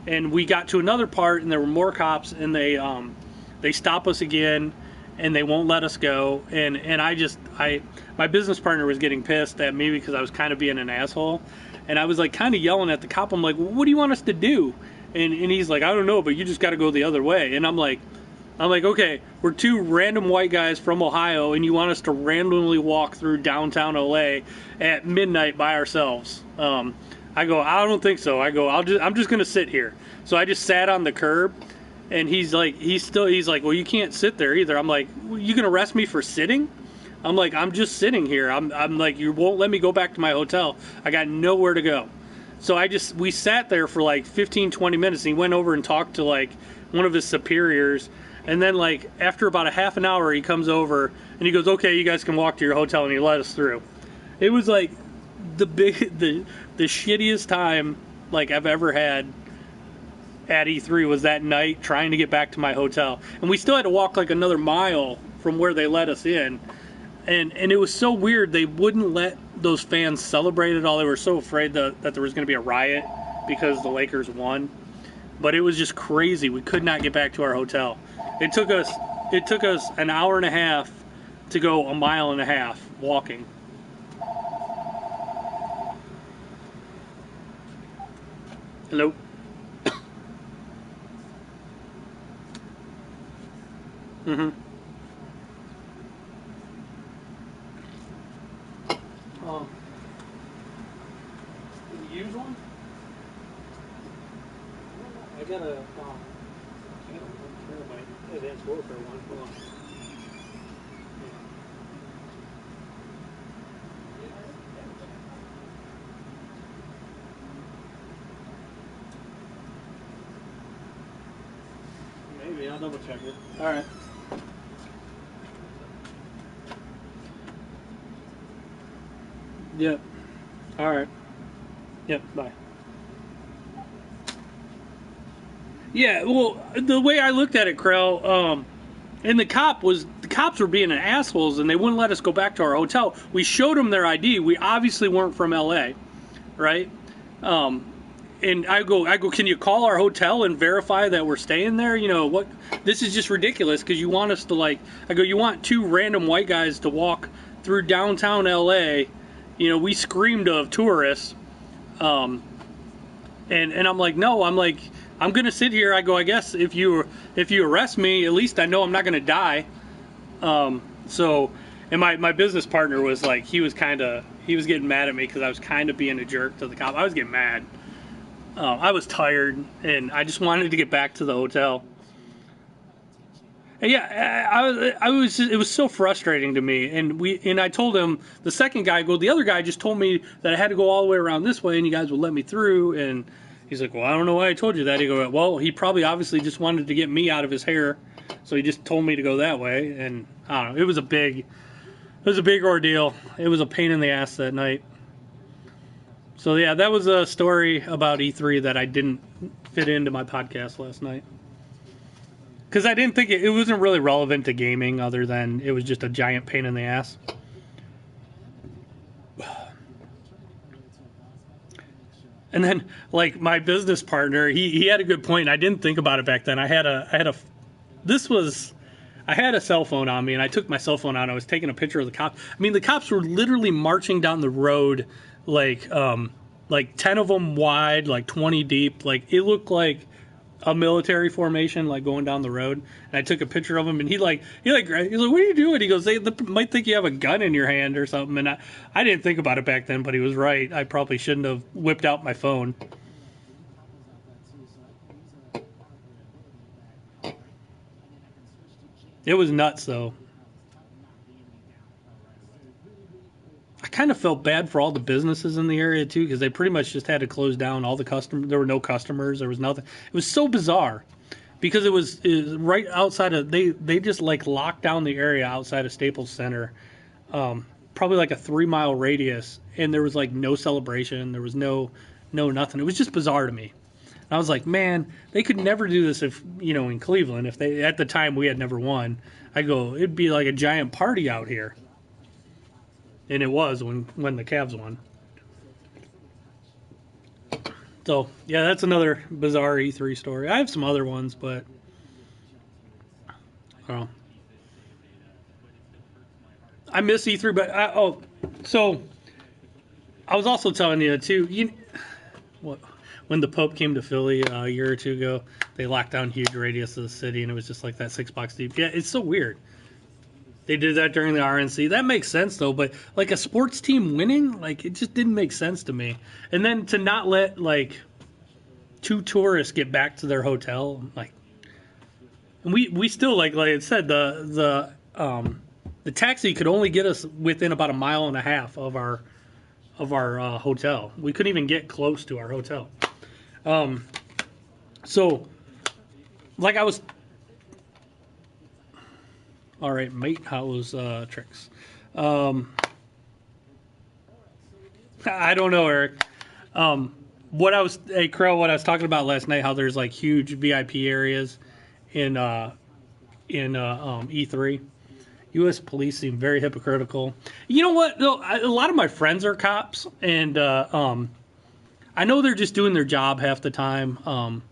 And we got to another part, and there were more cops, and they stop us again, and they won't let us go. And my business partner was getting pissed at me because I was kind of being an asshole, and I was kind of yelling at the cop. I'm like, "What do you want us to do?" And he's like, "I don't know, but you just got to go the other way." And I'm like, "Okay, we're two random white guys from Ohio, and you want us to randomly walk through downtown LA at midnight by ourselves?" I go, "I don't think so." I go, I'm just gonna sit here." So I just sat on the curb, and he's like, "Well, you can't sit there either." I'm like, "You gonna arrest me for sitting?" I'm like, "I'm just sitting here. I'm like, you won't let me go back to my hotel. I got nowhere to go." So we sat there for 15-20 minutes, and he went over and talked to one of his superiors. And then after about a half an hour, he comes over and he goes, "Okay, you guys can walk to your hotel," and he let us through. It was the shittiest time I've ever had at E3 was that night trying to get back to my hotel. And we still had to walk another mile from where they let us in. And it was so weird. They wouldn't let those fans celebrate at all. They were so afraid that there was going to be a riot because the Lakers won. But it was just crazy. We could not get back to our hotel. It took us 1.5 hours to go 1.5 miles walking. Hello. Mm-hmm. Can you use one? I got a advanced warfare one. Hold on. Maybe I'll double check it. All right. Yep. All right. Yep. Bye. Yeah, well, the way I looked at it, Krell, and the cops were being assholes, and they wouldn't let us go back to our hotel. We showed them their ID. We obviously weren't from LA, right? And I go, "Can you call our hotel and verify that we're staying there? What? This is just ridiculous because you want us to I go, you want two random white guys to walk through downtown LA? We screamed of tourists, and I'm like, no, I'm going to sit here. I go, I guess if you arrest me, at least I know I'm not going to die. And my business partner was he was getting mad at me because I was kind of being a jerk to the cop. I was getting mad. I was tired, and I just wanted to get back to the hotel. Yeah, I was. It was so frustrating to me, and I told him the second guy the other guy just told me that I had to go all the way around this way, and you guys would let me through. And he's like, well, I don't know why I told you that. He go, well, he probably obviously just wanted to get me out of his hair, so he just told me to go that way. And I don't know. It was a big ordeal. It was a pain in the ass that night. So yeah, that was a story about E3 that I didn't fit into my podcast last night. Because I didn't think it wasn't really relevant to gaming other than it was just a giant pain in the ass. And then, like, my business partner, he had a good point. I didn't think about it back then. I had a cell phone on me, and I took my cell phone out. And I was taking a picture of the cops. I mean, the cops were literally marching down the road, like 10 of them wide, like 20 deep. Like, it looked like a military formation, like going down the road. And I took a picture of him, and he's like, what are you doing? He goes, they might think you have a gun in your hand or something. And I didn't think about it back then, but he was right. I probably shouldn't have whipped out my phone. It was nuts, though. I kind of felt bad for all the businesses in the area, too, because they pretty much just had to close down all the customers. There were no customers. There was nothing. It was so bizarre because it was right outside of, they just like locked down the area outside of Staples Center, probably like a 3-mile radius, and there was like no celebration. There was no nothing. It was just bizarre to me. And I was like, man, they could never do this if, in Cleveland, if they, at the time we had never won. I go, it'd be like a giant party out here. And it was when the Cavs won. So, yeah, that's another bizarre E3 story. I have some other ones, but I don't know. I miss E3, but so I was also telling you, too, when the Pope came to Philly a year or two ago, they locked down huge radius of the city, and it was just like that 6 blocks deep. Yeah, it's so weird. They did that during the RNC. That makes sense, though. But, like, a sports team winning, like, it just didn't make sense to me. And then to not let, like, 2 tourists get back to their hotel, like, and we still, like I said, the taxi could only get us within about 1.5 miles of our hotel. We couldn't even get close to our hotel. So, like I was... All right, mate, how's tricks? I don't know, Eric. What I was talking about last night, how there's like huge VIP areas in E3. U.S. police seem very hypocritical. You know what? Though, a lot of my friends are cops, and I know they're just doing their job half the time.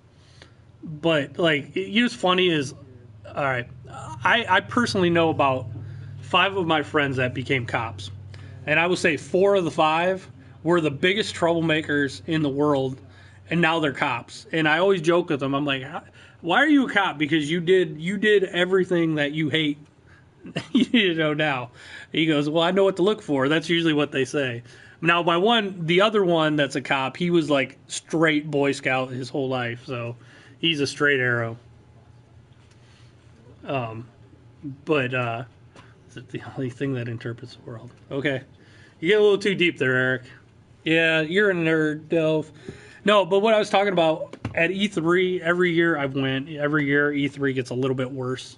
But like, what's funny is, all right, I personally know about 5 of my friends that became cops, and I would say 4 of the 5 were the biggest troublemakers in the world, and now they're cops. And I always joke with them. I'm like, why are you a cop? Because you did everything that you hate. You need to know now. He goes, well, I know what to look for. That's usually what they say. Now, the other one that's a cop, he was like straight Boy Scout his whole life, so he's a straight arrow. But is it the only thing that interprets the world? Okay. You get a little too deep there, Eric. Yeah, you're a nerd, Delve. No, but what I was talking about, at E3, every year E3 gets a little bit worse.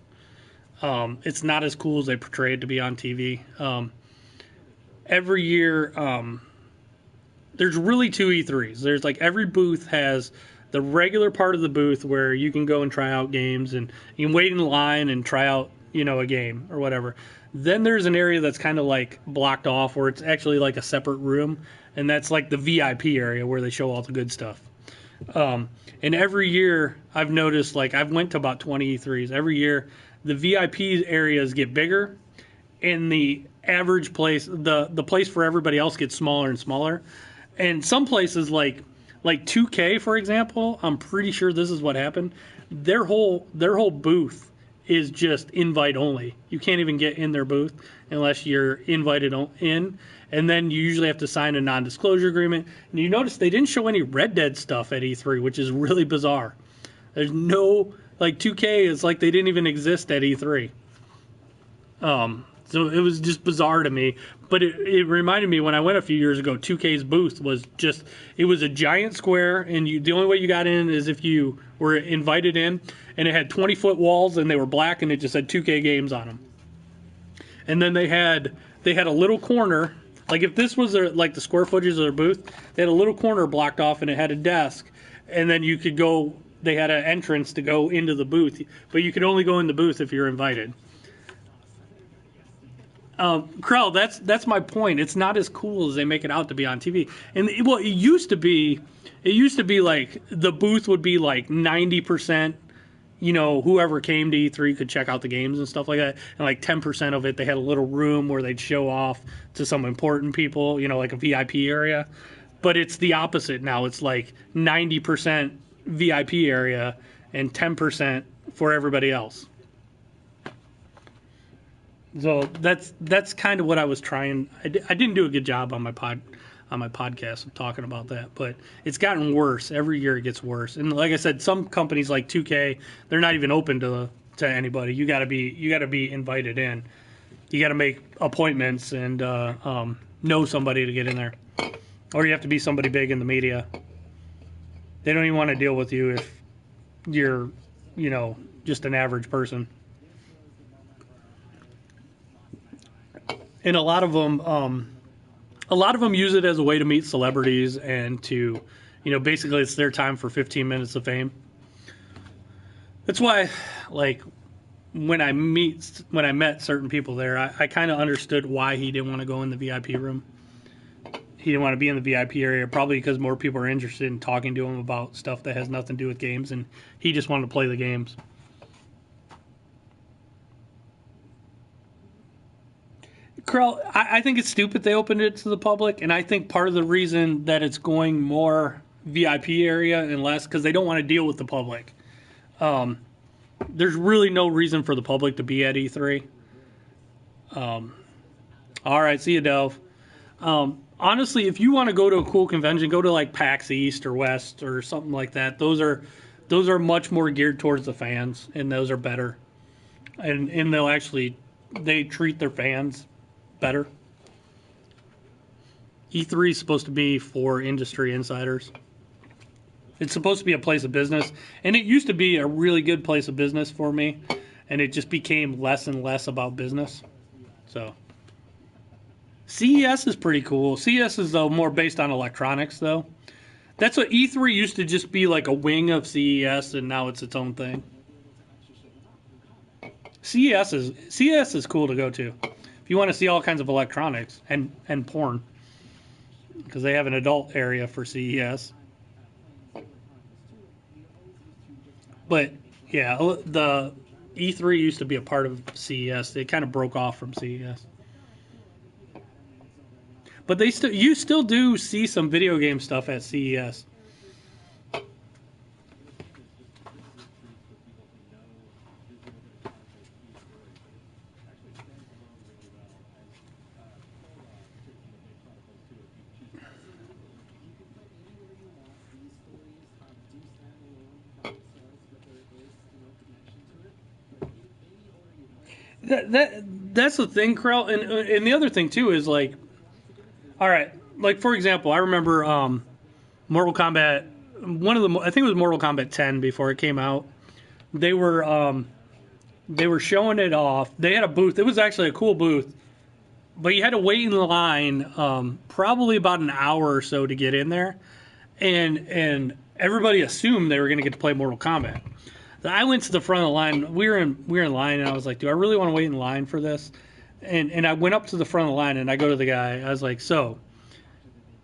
It's not as cool as they portray it to be on TV. Every year, there's really 2 E3s. There's like every booth has the regular part of the booth where you can go and try out games, and you can wait in line and try out, a game or whatever. Then there's an area that's kind of like blocked off where it's actually like a separate room, and that's like the VIP area where they show all the good stuff. And every year I've noticed, like, I've went to about 20 E3s. Every year the VIP areas get bigger, and the average place, the place for everybody else, gets smaller and smaller. And some places like 2K, for example, I'm pretty sure this is what happened. Their whole booth is just invite only. You can't even get in their booth unless you're invited in, and then you usually have to sign a non-disclosure agreement. And you notice they didn't show any Red Dead stuff at E3, which is really bizarre. There's no, Like 2K is like they didn't even exist at E3. So it was just bizarre to me. But it reminded me when I went a few years ago, 2K's booth was just, it was a giant square, and the only way you got in is if you were invited in, and it had 20-foot walls, and they were black, and it just had 2K games on them. And then they had a little corner, like if this was like the square footage of their booth, they had a little corner blocked off, and it had a desk, and then you could go, they had an entrance to go into the booth, but you could only go in the booth if you're invited. Krell, that's my point. It's not as cool as they make it out to be on TV. And well, it used to be like the booth would be like 90%, whoever came to E3 could check out the games and stuff like that. And like 10% of it, they had a little room where they'd show off to some important people, like a VIP area. But it's the opposite now. It's like 90% VIP area and 10% for everybody else. So that's kind of what I was trying. I didn't do a good job on my podcast of talking about that, but it's gotten worse. Every year it gets worse. And like I said, some companies like 2K, they're not even open to anybody. You got to be invited in. You got to make appointments and know somebody to get in there, or you have to be somebody big in the media. They don't even want to deal with you if you're, just an average person. And a lot of them use it as a way to meet celebrities and to, basically it's their time for 15 minutes of fame. That's why, like, when I met certain people there, I kind of understood why he didn't want to go in the VIP room. He didn't want to be in the VIP area, probably because more people are interested in talking to him about stuff that has nothing to do with games, and he just wanted to play the games. Krell, I think it's stupid they opened it to the public, and I think part of the reason that it's going more VIP area and less because they don't want to deal with the public. There's really no reason for the public to be at E3. All right, see you, Delve. Honestly, if you want to go to a cool convention, go to like PAX East or West or something like that. Those are much more geared towards the fans, and those are better. And they treat their fans better. E3 is supposed to be for industry insiders. It's supposed to be a place of business, and it used to be a really good place of business for me, and it just became less and less about business. So CES is pretty cool. CES is though more based on electronics though. That's what E3 used to just be, like a wing of CES, and now it's its own thing. CES is cool to go to if you want to see all kinds of electronics and porn, because they have an adult area for CES. But yeah, the E3 used to be a part of CES. They kind of broke off from CES. But you still do see some video game stuff at CES. That's the thing, Krell, and the other thing too is like, all right, like for example, I remember Mortal Kombat. I think it was Mortal Kombat 10 before it came out. They were showing it off. They had a booth. It was actually a cool booth, but you had to wait in line probably about an hour or so to get in there, and everybody assumed they were going to get to play Mortal Kombat. I went to the front of the line. We were in line, and I was like, "Do I really want to wait in line for this?" And I went up to the front of the line, and I go to the guy. I was like, "So,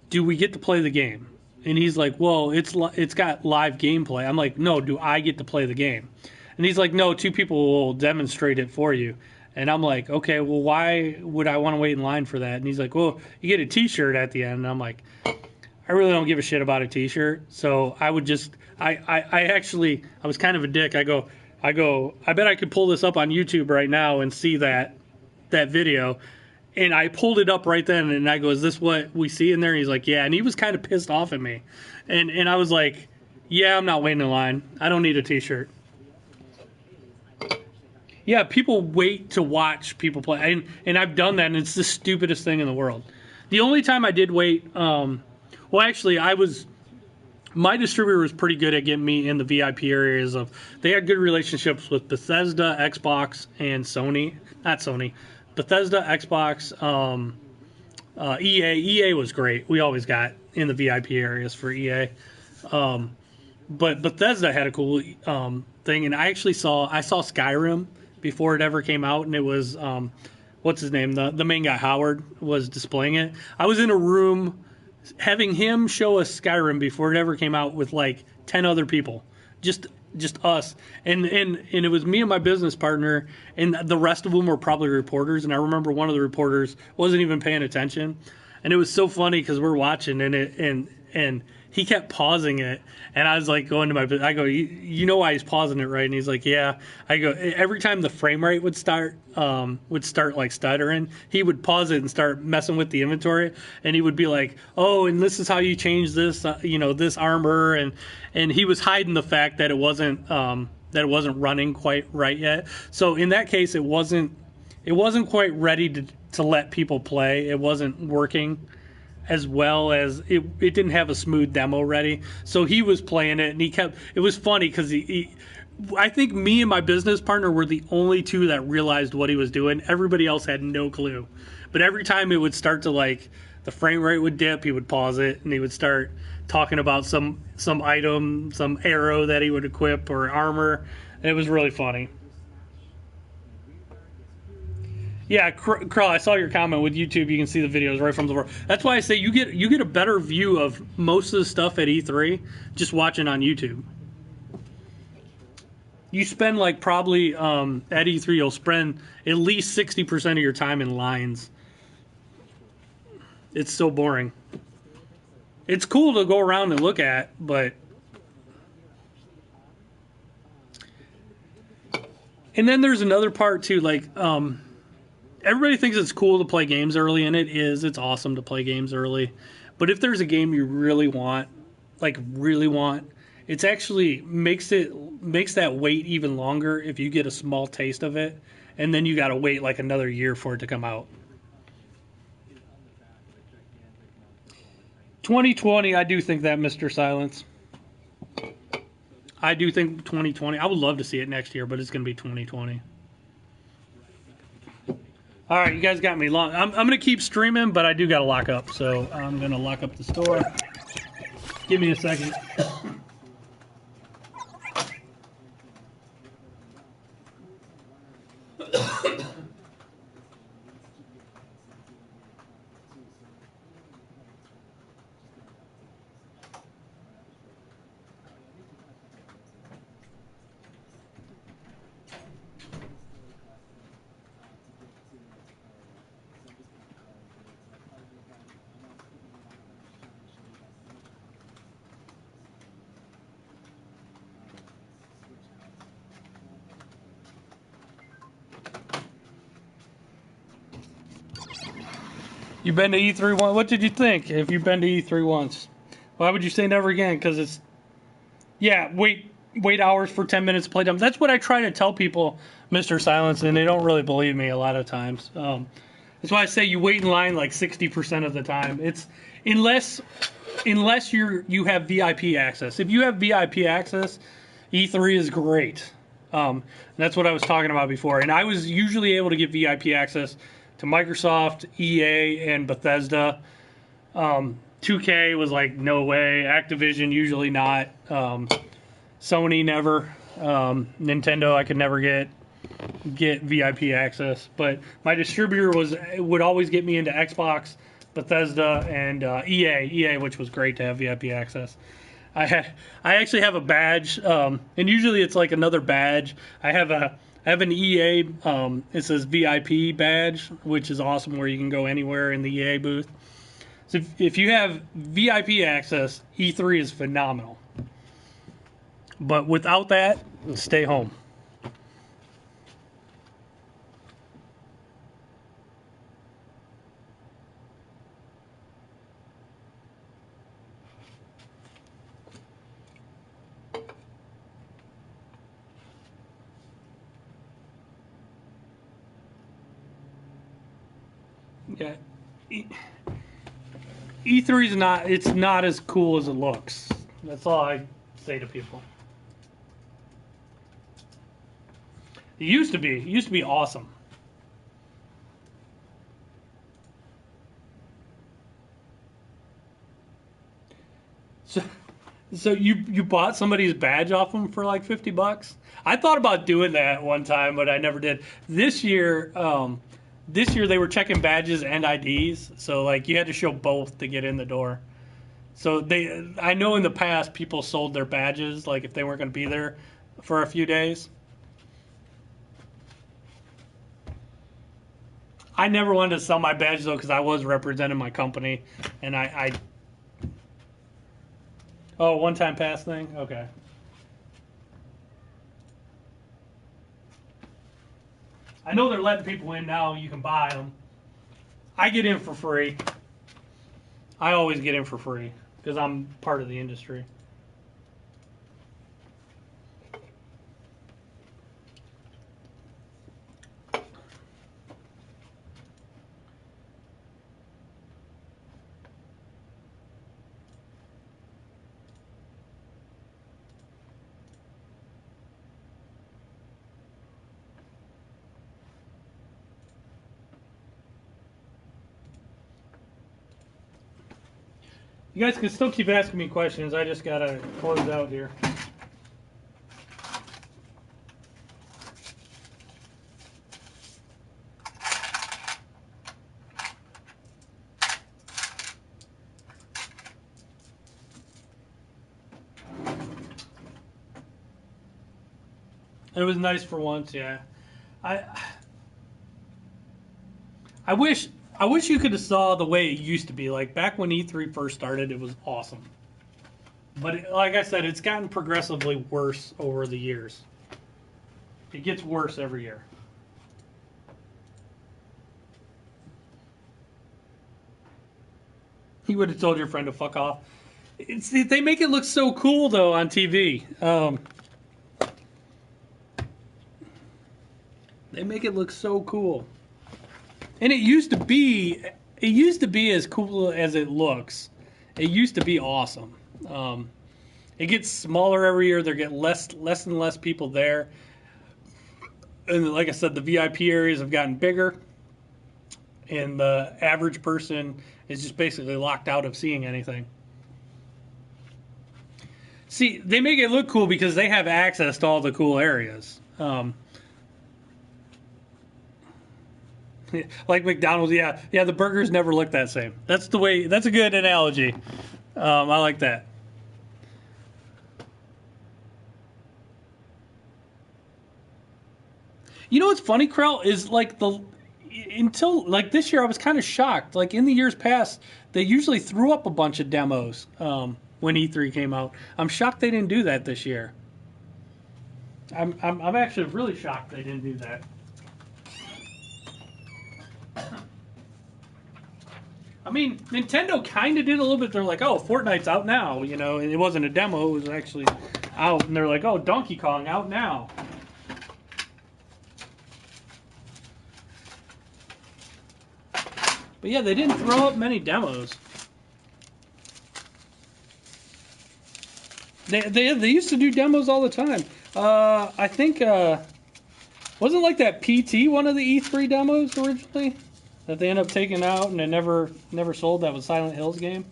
do we get to play the game?" And he's like, "Well, it's got live gameplay." I'm like, "No, do I get to play the game?" And he's like, "No, 2 people will demonstrate it for you." And I'm like, "Okay, well, why would I want to wait in line for that?" And he's like, "Well, you get a T-shirt at the end." And I'm like, I really don't give a shit about a T-shirt, so I would just, I was kind of a dick. I go, I bet I could pull this up on YouTube right now and see that video, and I pulled it up right then, and I go, is this what we see in there? And he's like, yeah, and he was kind of pissed off at me, and I was like, yeah, I'm not waiting in line. I don't need a T-shirt. Yeah, people wait to watch people play, and I've done that, and it's the stupidest thing in the world. The only time I did wait, well, actually, my distributor was pretty good at getting me in the VIP areas of. They had good relationships with Bethesda, Xbox, and Sony. Not Sony, Bethesda, Xbox, EA. EA was great. We always got in the VIP areas for EA. But Bethesda had a cool thing, and I saw Skyrim before it ever came out, and it was what's his name, the main guy Howard was displaying it. I was in a room having him show us Skyrim before it ever came out with like 10 other people, just us, and it was me and my business partner, and the rest of them were probably reporters. And I remember one of the reporters wasn't even paying attention, and it was so funny because we're watching and he kept pausing it, and I was like going to I go, you know why he's pausing it, right? And he's like, yeah. I go, every time the frame rate would start like stuttering, he would pause it and start messing with the inventory, and he would be like, oh, and this is how you change this, this armor, and he was hiding the fact that it wasn't running quite right yet. So in that case, it wasn't quite ready to let people play. It wasn't working as well as it didn't have a smooth demo ready. So he was playing it, and it was funny because I think me and my business partner were the only two that realized what he was doing. Everybody else had no clue. But every time it would start to the frame rate would dip, he would pause it, and he would start talking about some item, some arrow that he would equip or armor. And it was really funny. Yeah, Carl, I saw your comment with YouTube. You can see the videos right from the front. That's why I say you get a better view of most of the stuff at E3 just watching on YouTube. You spend probably at E3 you'll spend at least 60% of your time in lines. It's so boring. It's cool to go around and look at, but and then there's another part too, everybody thinks it's cool to play games early, and it is. It's awesome to play games early. But if there's a game you really want, it actually makes that wait even longer if you get a small taste of it, and then you got to wait another year for it to come out. 2020, I do think that, Mr. Silence. I do think 2020. I would love to see it next year, but it's going to be 2020. All right, you guys got me long. I'm going to keep streaming, but I do got to lock up. So I'm going to lock up the store. Give me a second. You've been to E3 once. What did you think? If you've been to E3 once, why would you say never again? Because it's, yeah, wait hours for 10 minutes to play dumb. That's what I try to tell people, Mr. Silence, and they don't really believe me a lot of times. That's why I say you wait in line 60% of the time. It's unless you have VIP access. If you have VIP access, E3 is great. That's what I was talking about before, and I was usually able to get VIP access to Microsoft, EA, and Bethesda. 2K was no way. Activision, usually not. Sony, never. Nintendo, I could never get VIP access. But my distributor would always get me into Xbox, Bethesda, and EA, which was great to have VIP access. I actually have a badge, and usually it's another badge. I have an EA, it says VIP badge, which is awesome, where you can go anywhere in the EA booth. So if you have VIP access, E3 is phenomenal. But without that, stay home. Yeah. E3 is not. It's not as cool as it looks. That's all I say to people. It used to be. It used to be awesome. So you bought somebody's badge off them for like $50? I thought about doing that one time, but I never did. This year they were checking badges and IDs, so like you had to show both to get in the door. So I know in the past people sold their badges like if they weren't going to be there for a few days. I never wanted to sell my badge though because I was representing my company, and I oh, one-time pass thing? Okay. I know they're letting people in now. You can buy them. I get in for free. I always get in for free because I'm part of the industry. You guys can still keep asking me questions. I just gotta close out here. It was nice for once, yeah. I wish you could have saw the way it used to be. Like back when E3 first started, it was awesome. But like I said, it's gotten progressively worse over the years. It gets worse every year. You would have told your friend to fuck off. They make it look so cool though on TV. They make it look so cool. And it used to be as cool as it looks. It used to be awesome. It gets smaller every year. There get less and less people there. And like I said, the VIP areas have gotten bigger. And the average person is just basically locked out of seeing anything. See, they make it look cool because they have access to all the cool areas. Like McDonald's, yeah, the burgers never look that same. That's a good analogy. I like that. You know what's funny, Krell, is like until like this year I was kind of shocked. Like in the years past, they usually threw up a bunch of demos when E3 came out. I'm shocked they didn't do that this year. I'm actually really shocked they didn't do that. I mean, Nintendo kind of did a little bit. They're like, oh, Fortnite's out now, you know, and it wasn't a demo. It was actually out. And they're like, oh, Donkey Kong out now. But yeah, they didn't throw up many demos. They used to do demos all the time. I think, wasn't like that PT one of the E3 demos originally? That they end up taking out and it never sold. That was Silent Hill's game.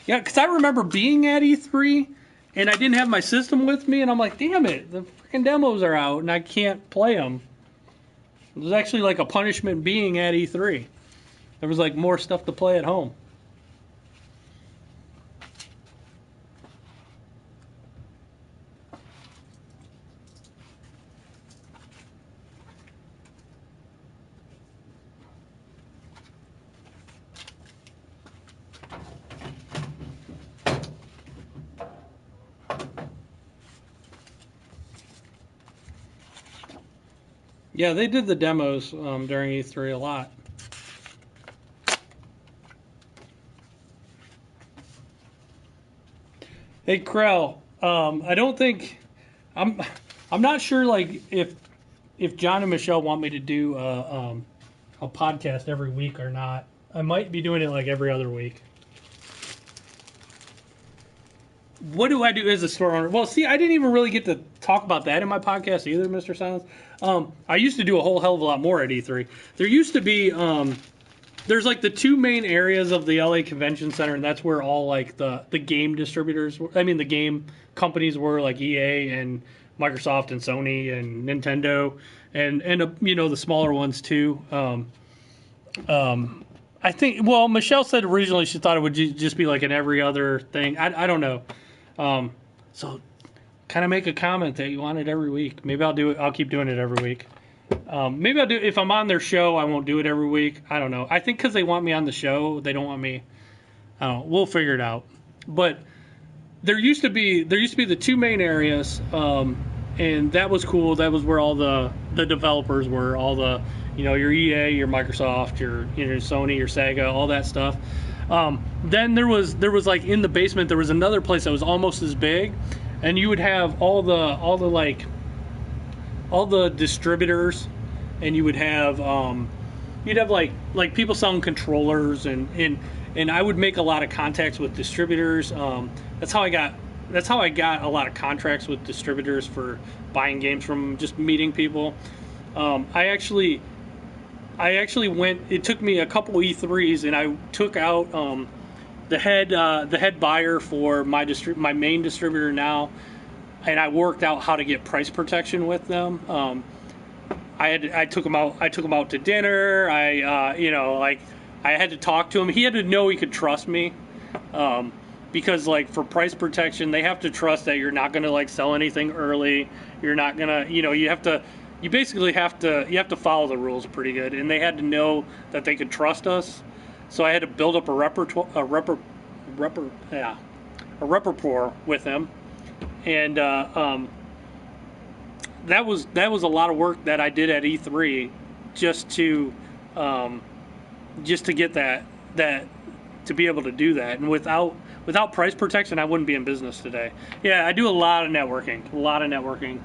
Yeah, because I remember being at E3 and I didn't have my system with me, and I'm like, damn it, the freaking demos are out and I can't play them. It was actually like a punishment being at E3. There was like more stuff to play at home. Yeah, they did the demos during E3 a lot. Hey, Krell, I don't think I'm not sure like if John and Michelle want me to do a podcast every week or not. I might be doing it like every other week. What do I do as a store owner? Well, see, I didn't even really get to talk about that in my podcast either, Mr. Silence. I used to do a whole hell of a lot more at E3. There used to be, there's like the two main areas of the LA Convention Center, and that's where all like the game distributors, the game companies were, like EA and Microsoft and Sony and Nintendo, and the smaller ones too. I think, well, Michelle said originally she thought it would just be like an every other thing. I don't know. So kind of make a comment that you want it every week. Maybe I'll do it. I'll keep doing it every week. Maybe I'll do, if I'm on their show, I won't do it every week. I don't know. I think because they want me on the show, they don't want me. I don't know. We'll figure it out. But there used to be the two main areas, and that was cool. That was where all the developers were, all the, your EA, your Microsoft, your Sony, your Sega, all that stuff. Then there was like in the basement there was another place that was almost as big, and you would have all the distributors, and you would have you'd have like people selling controllers, and I would make a lot of contacts with distributors. That's how I got a lot of contracts with distributors for buying games from just meeting people. I actually went. It took me a couple E3s, and I took out the head buyer for my main distributor now, and I worked out how to get price protection with them. I took him out to dinner. I had to talk to him. He had to know he could trust me, because like for price protection, they have to trust that you're not going to like sell anything early. You're not gonna, you basically have to follow the rules pretty good, and they had to know that they could trust us. So I had to build up a repertoire with them, and that was a lot of work that I did at E3 just to get that to be able to do that. And without price protection, I wouldn't be in business today. Yeah, I do a lot of networking.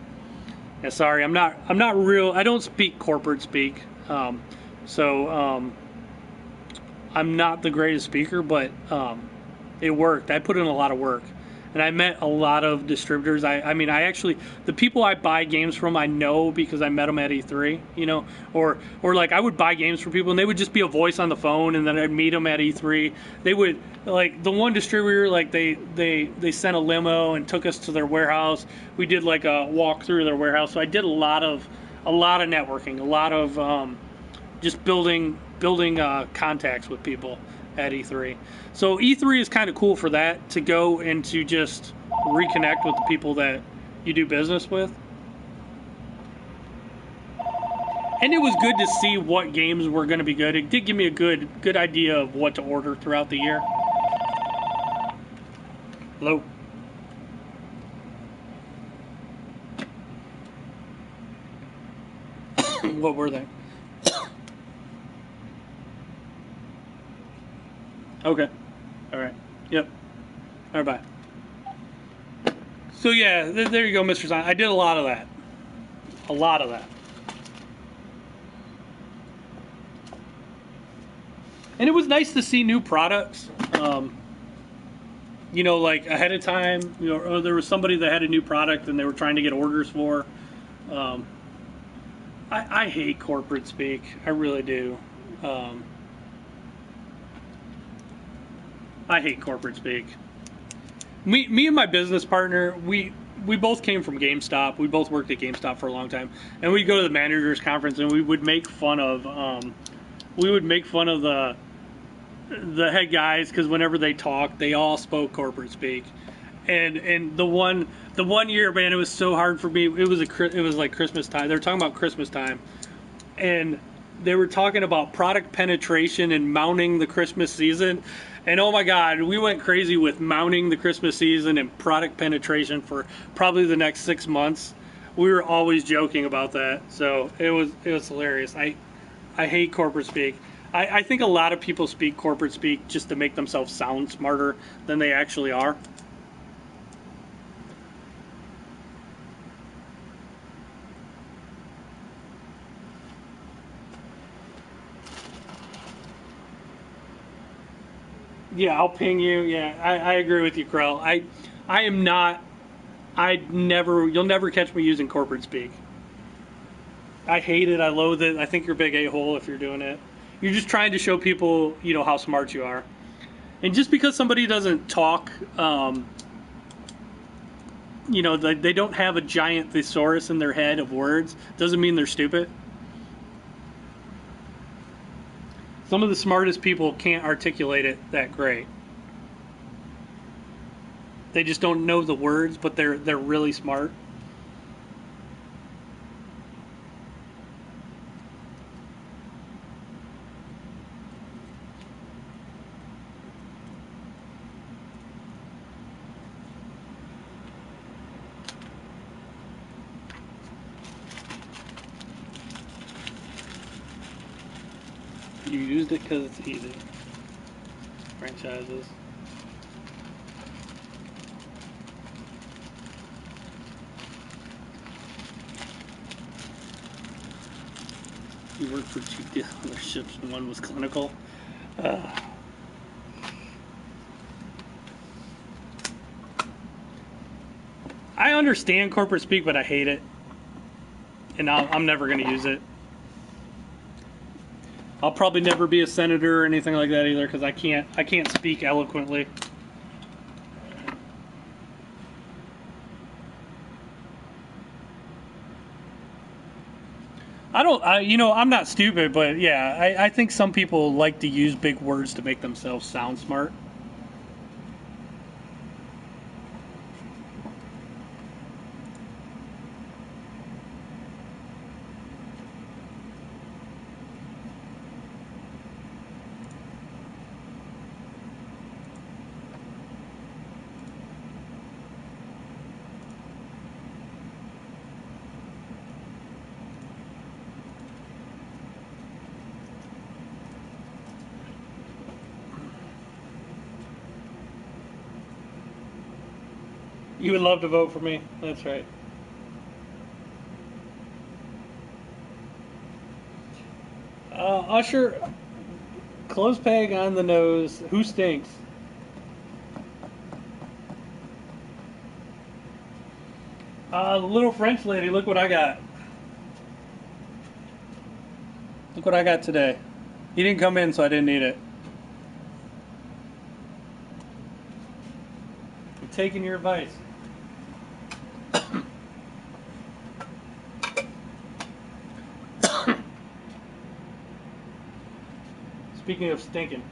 Yeah, sorry, I'm not real. I don't speak corporate speak, so I'm not the greatest speaker, but it worked. I put in a lot of work, and I met a lot of distributors. I actually, the people I buy games from, I know because I met them at E3, or like I would buy games from people, and they would just be a voice on the phone, and then I'd meet them at E3. They would, like the one distributor, like they sent a limo and took us to their warehouse. We did like a walk through their warehouse. So I did a lot of networking, a lot of just building contacts with people at E3. So E3 is kind of cool for that, to go and to just reconnect with the people that you do business with. And it was good to see what games were going to be good. It did give me a good idea of what to order throughout the year. Hello. What were they? Okay. All right. Yep. All right, bye. So yeah, there you go, Mr. Zion. I did a lot of that. And it was nice to see new products. Like ahead of time, or there was somebody that had a new product and they were trying to get orders for. I hate corporate speak. I really do. I hate corporate speak. Me and my business partner, we both came from GameStop. We both worked at GameStop for a long time, and we'd go to the managers conference, and we would make fun of the head guys, because whenever they talked, they all spoke corporate speak. And the one year, man, it was so hard for me. It was like Christmas time. They were talking about Christmas time, and they were talking about product penetration and mounting the Christmas season. And oh my God, we went crazy with mounting the Christmas season and product penetration for probably the next 6 months. We were always joking about that. So it was hilarious. I hate corporate speak. I think a lot of people speak corporate speak just to make themselves sound smarter than they actually are. Yeah, I'll ping you. Yeah, I agree with you, Krell. I am not. You'll never catch me using corporate speak. I hate it. I loathe it. I think you're a big a-hole if you're doing it. You're just trying to show people, how smart you are. And just because somebody doesn't talk, they don't have a giant thesaurus in their head of words, doesn't mean they're stupid. Some of the smartest people can't articulate it that great. They just don't know the words, but they're really smart. You used it because it's easy. Franchises. You worked for 2 dealerships and one was clinical. I understand corporate speak, but I hate it. And I'm never going to use it. I'll probably never be a senator or anything like that either because I can't speak eloquently. I'm not stupid, but yeah, I think some people like to use big words to make themselves sound smart. You would love to vote for me. That's right. Usher, close peg on the nose. Who stinks? The little French lady. Look what I got. Look what I got today. He didn't come in, so I didn't need it. I'm taking your advice. Speaking of stinking.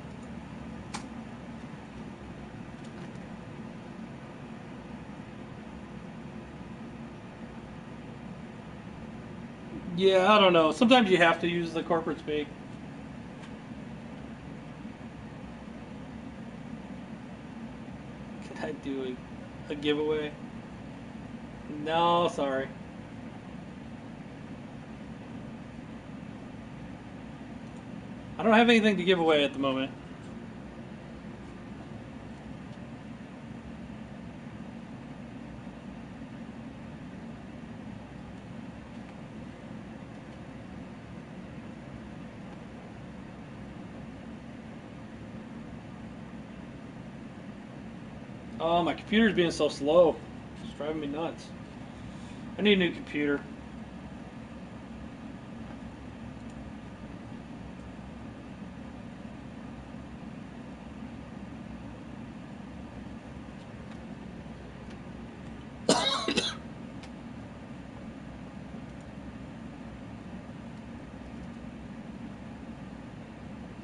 Yeah, I don't know. Sometimes you have to use the corporate speak. Can I do a giveaway? No, sorry. I don't have anything to give away at the moment. Oh, my computer's being so slow. It's driving me nuts. I need a new computer.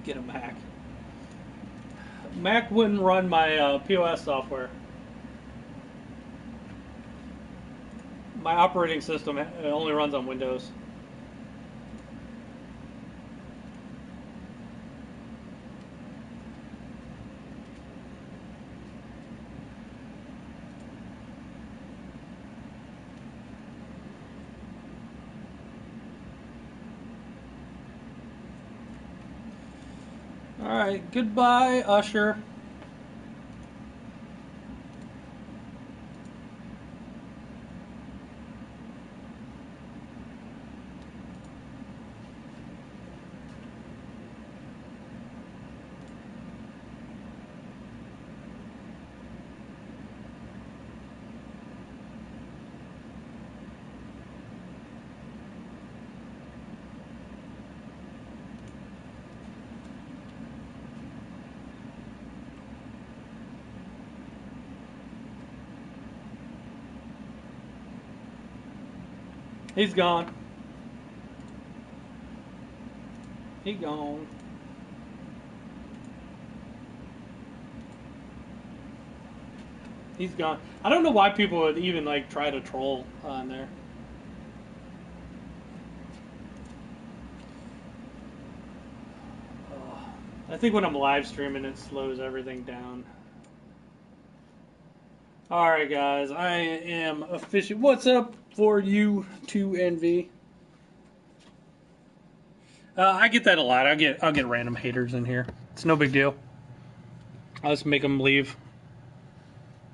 Get a Mac. Mac wouldn't run my POS software. My operating system only runs on Windows. All right, goodbye, Usher. He's gone. He gone. He's gone. I don't know why people would even like try to troll on there. I think when I'm live streaming, it slows everything down. All right, guys, I am officially. What's up for you, 2NV? I get that a lot. I'll get random haters in here. It's no big deal. I'll just make them leave.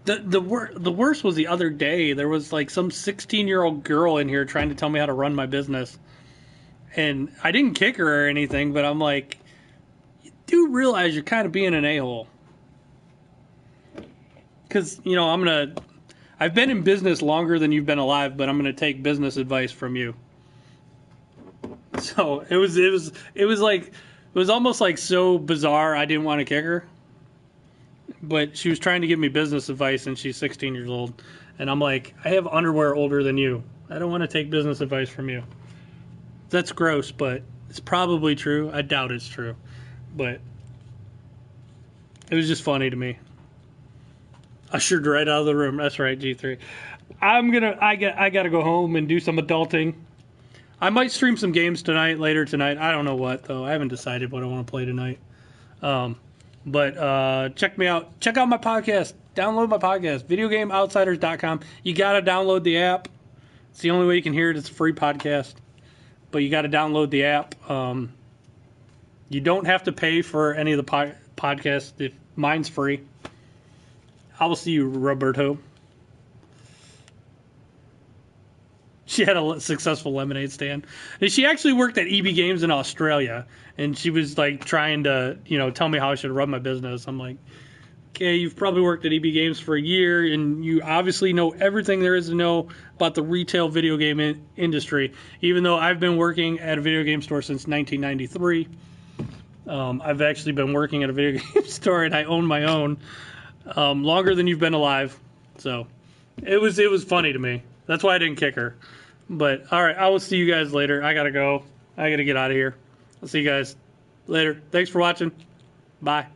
The worst was the other day. There was like some 16-year-old girl in here trying to tell me how to run my business, and I didn't kick her or anything. But I'm like, you do realize you're kind of being an a-hole. Because, you know, I've been in business longer than you've been alive, but I'm going to take business advice from you. So it was almost like so bizarre I didn't want to kick her. But she was trying to give me business advice, and she's 16 years old. And I'm like, I have underwear older than you. I don't want to take business advice from you. That's gross, but it's probably true. I doubt it's true. But it was just funny to me. Ushered right out of the room. That's right, G3. I gotta go home and do some adulting. I might stream some games later tonight. I don't know what though. I haven't decided what I want to play tonight. But check me out. Check out my podcast. Download my podcast. VideoGameOutsiders.com. You gotta download the app. It's the only way you can hear it. It's a free podcast. But you gotta download the app. You don't have to pay for any of the podcasts. If mine's free. I will see you, Roberto. She had a successful lemonade stand. And she actually worked at EB Games in Australia. And she was like trying to, tell me how I should run my business. I'm like, okay, you've probably worked at EB Games for a year. And you obviously know everything there is to know about the retail video game industry. Even though I've been working at a video game store since 1993. I've actually been working at a video game store and I own my own. Longer than you've been alive. So it was funny to me. That's why I didn't kick her. But all right, I will see you guys later. I gotta go. I gotta get out of here. I'll see you guys later. Thanks for watching. Bye.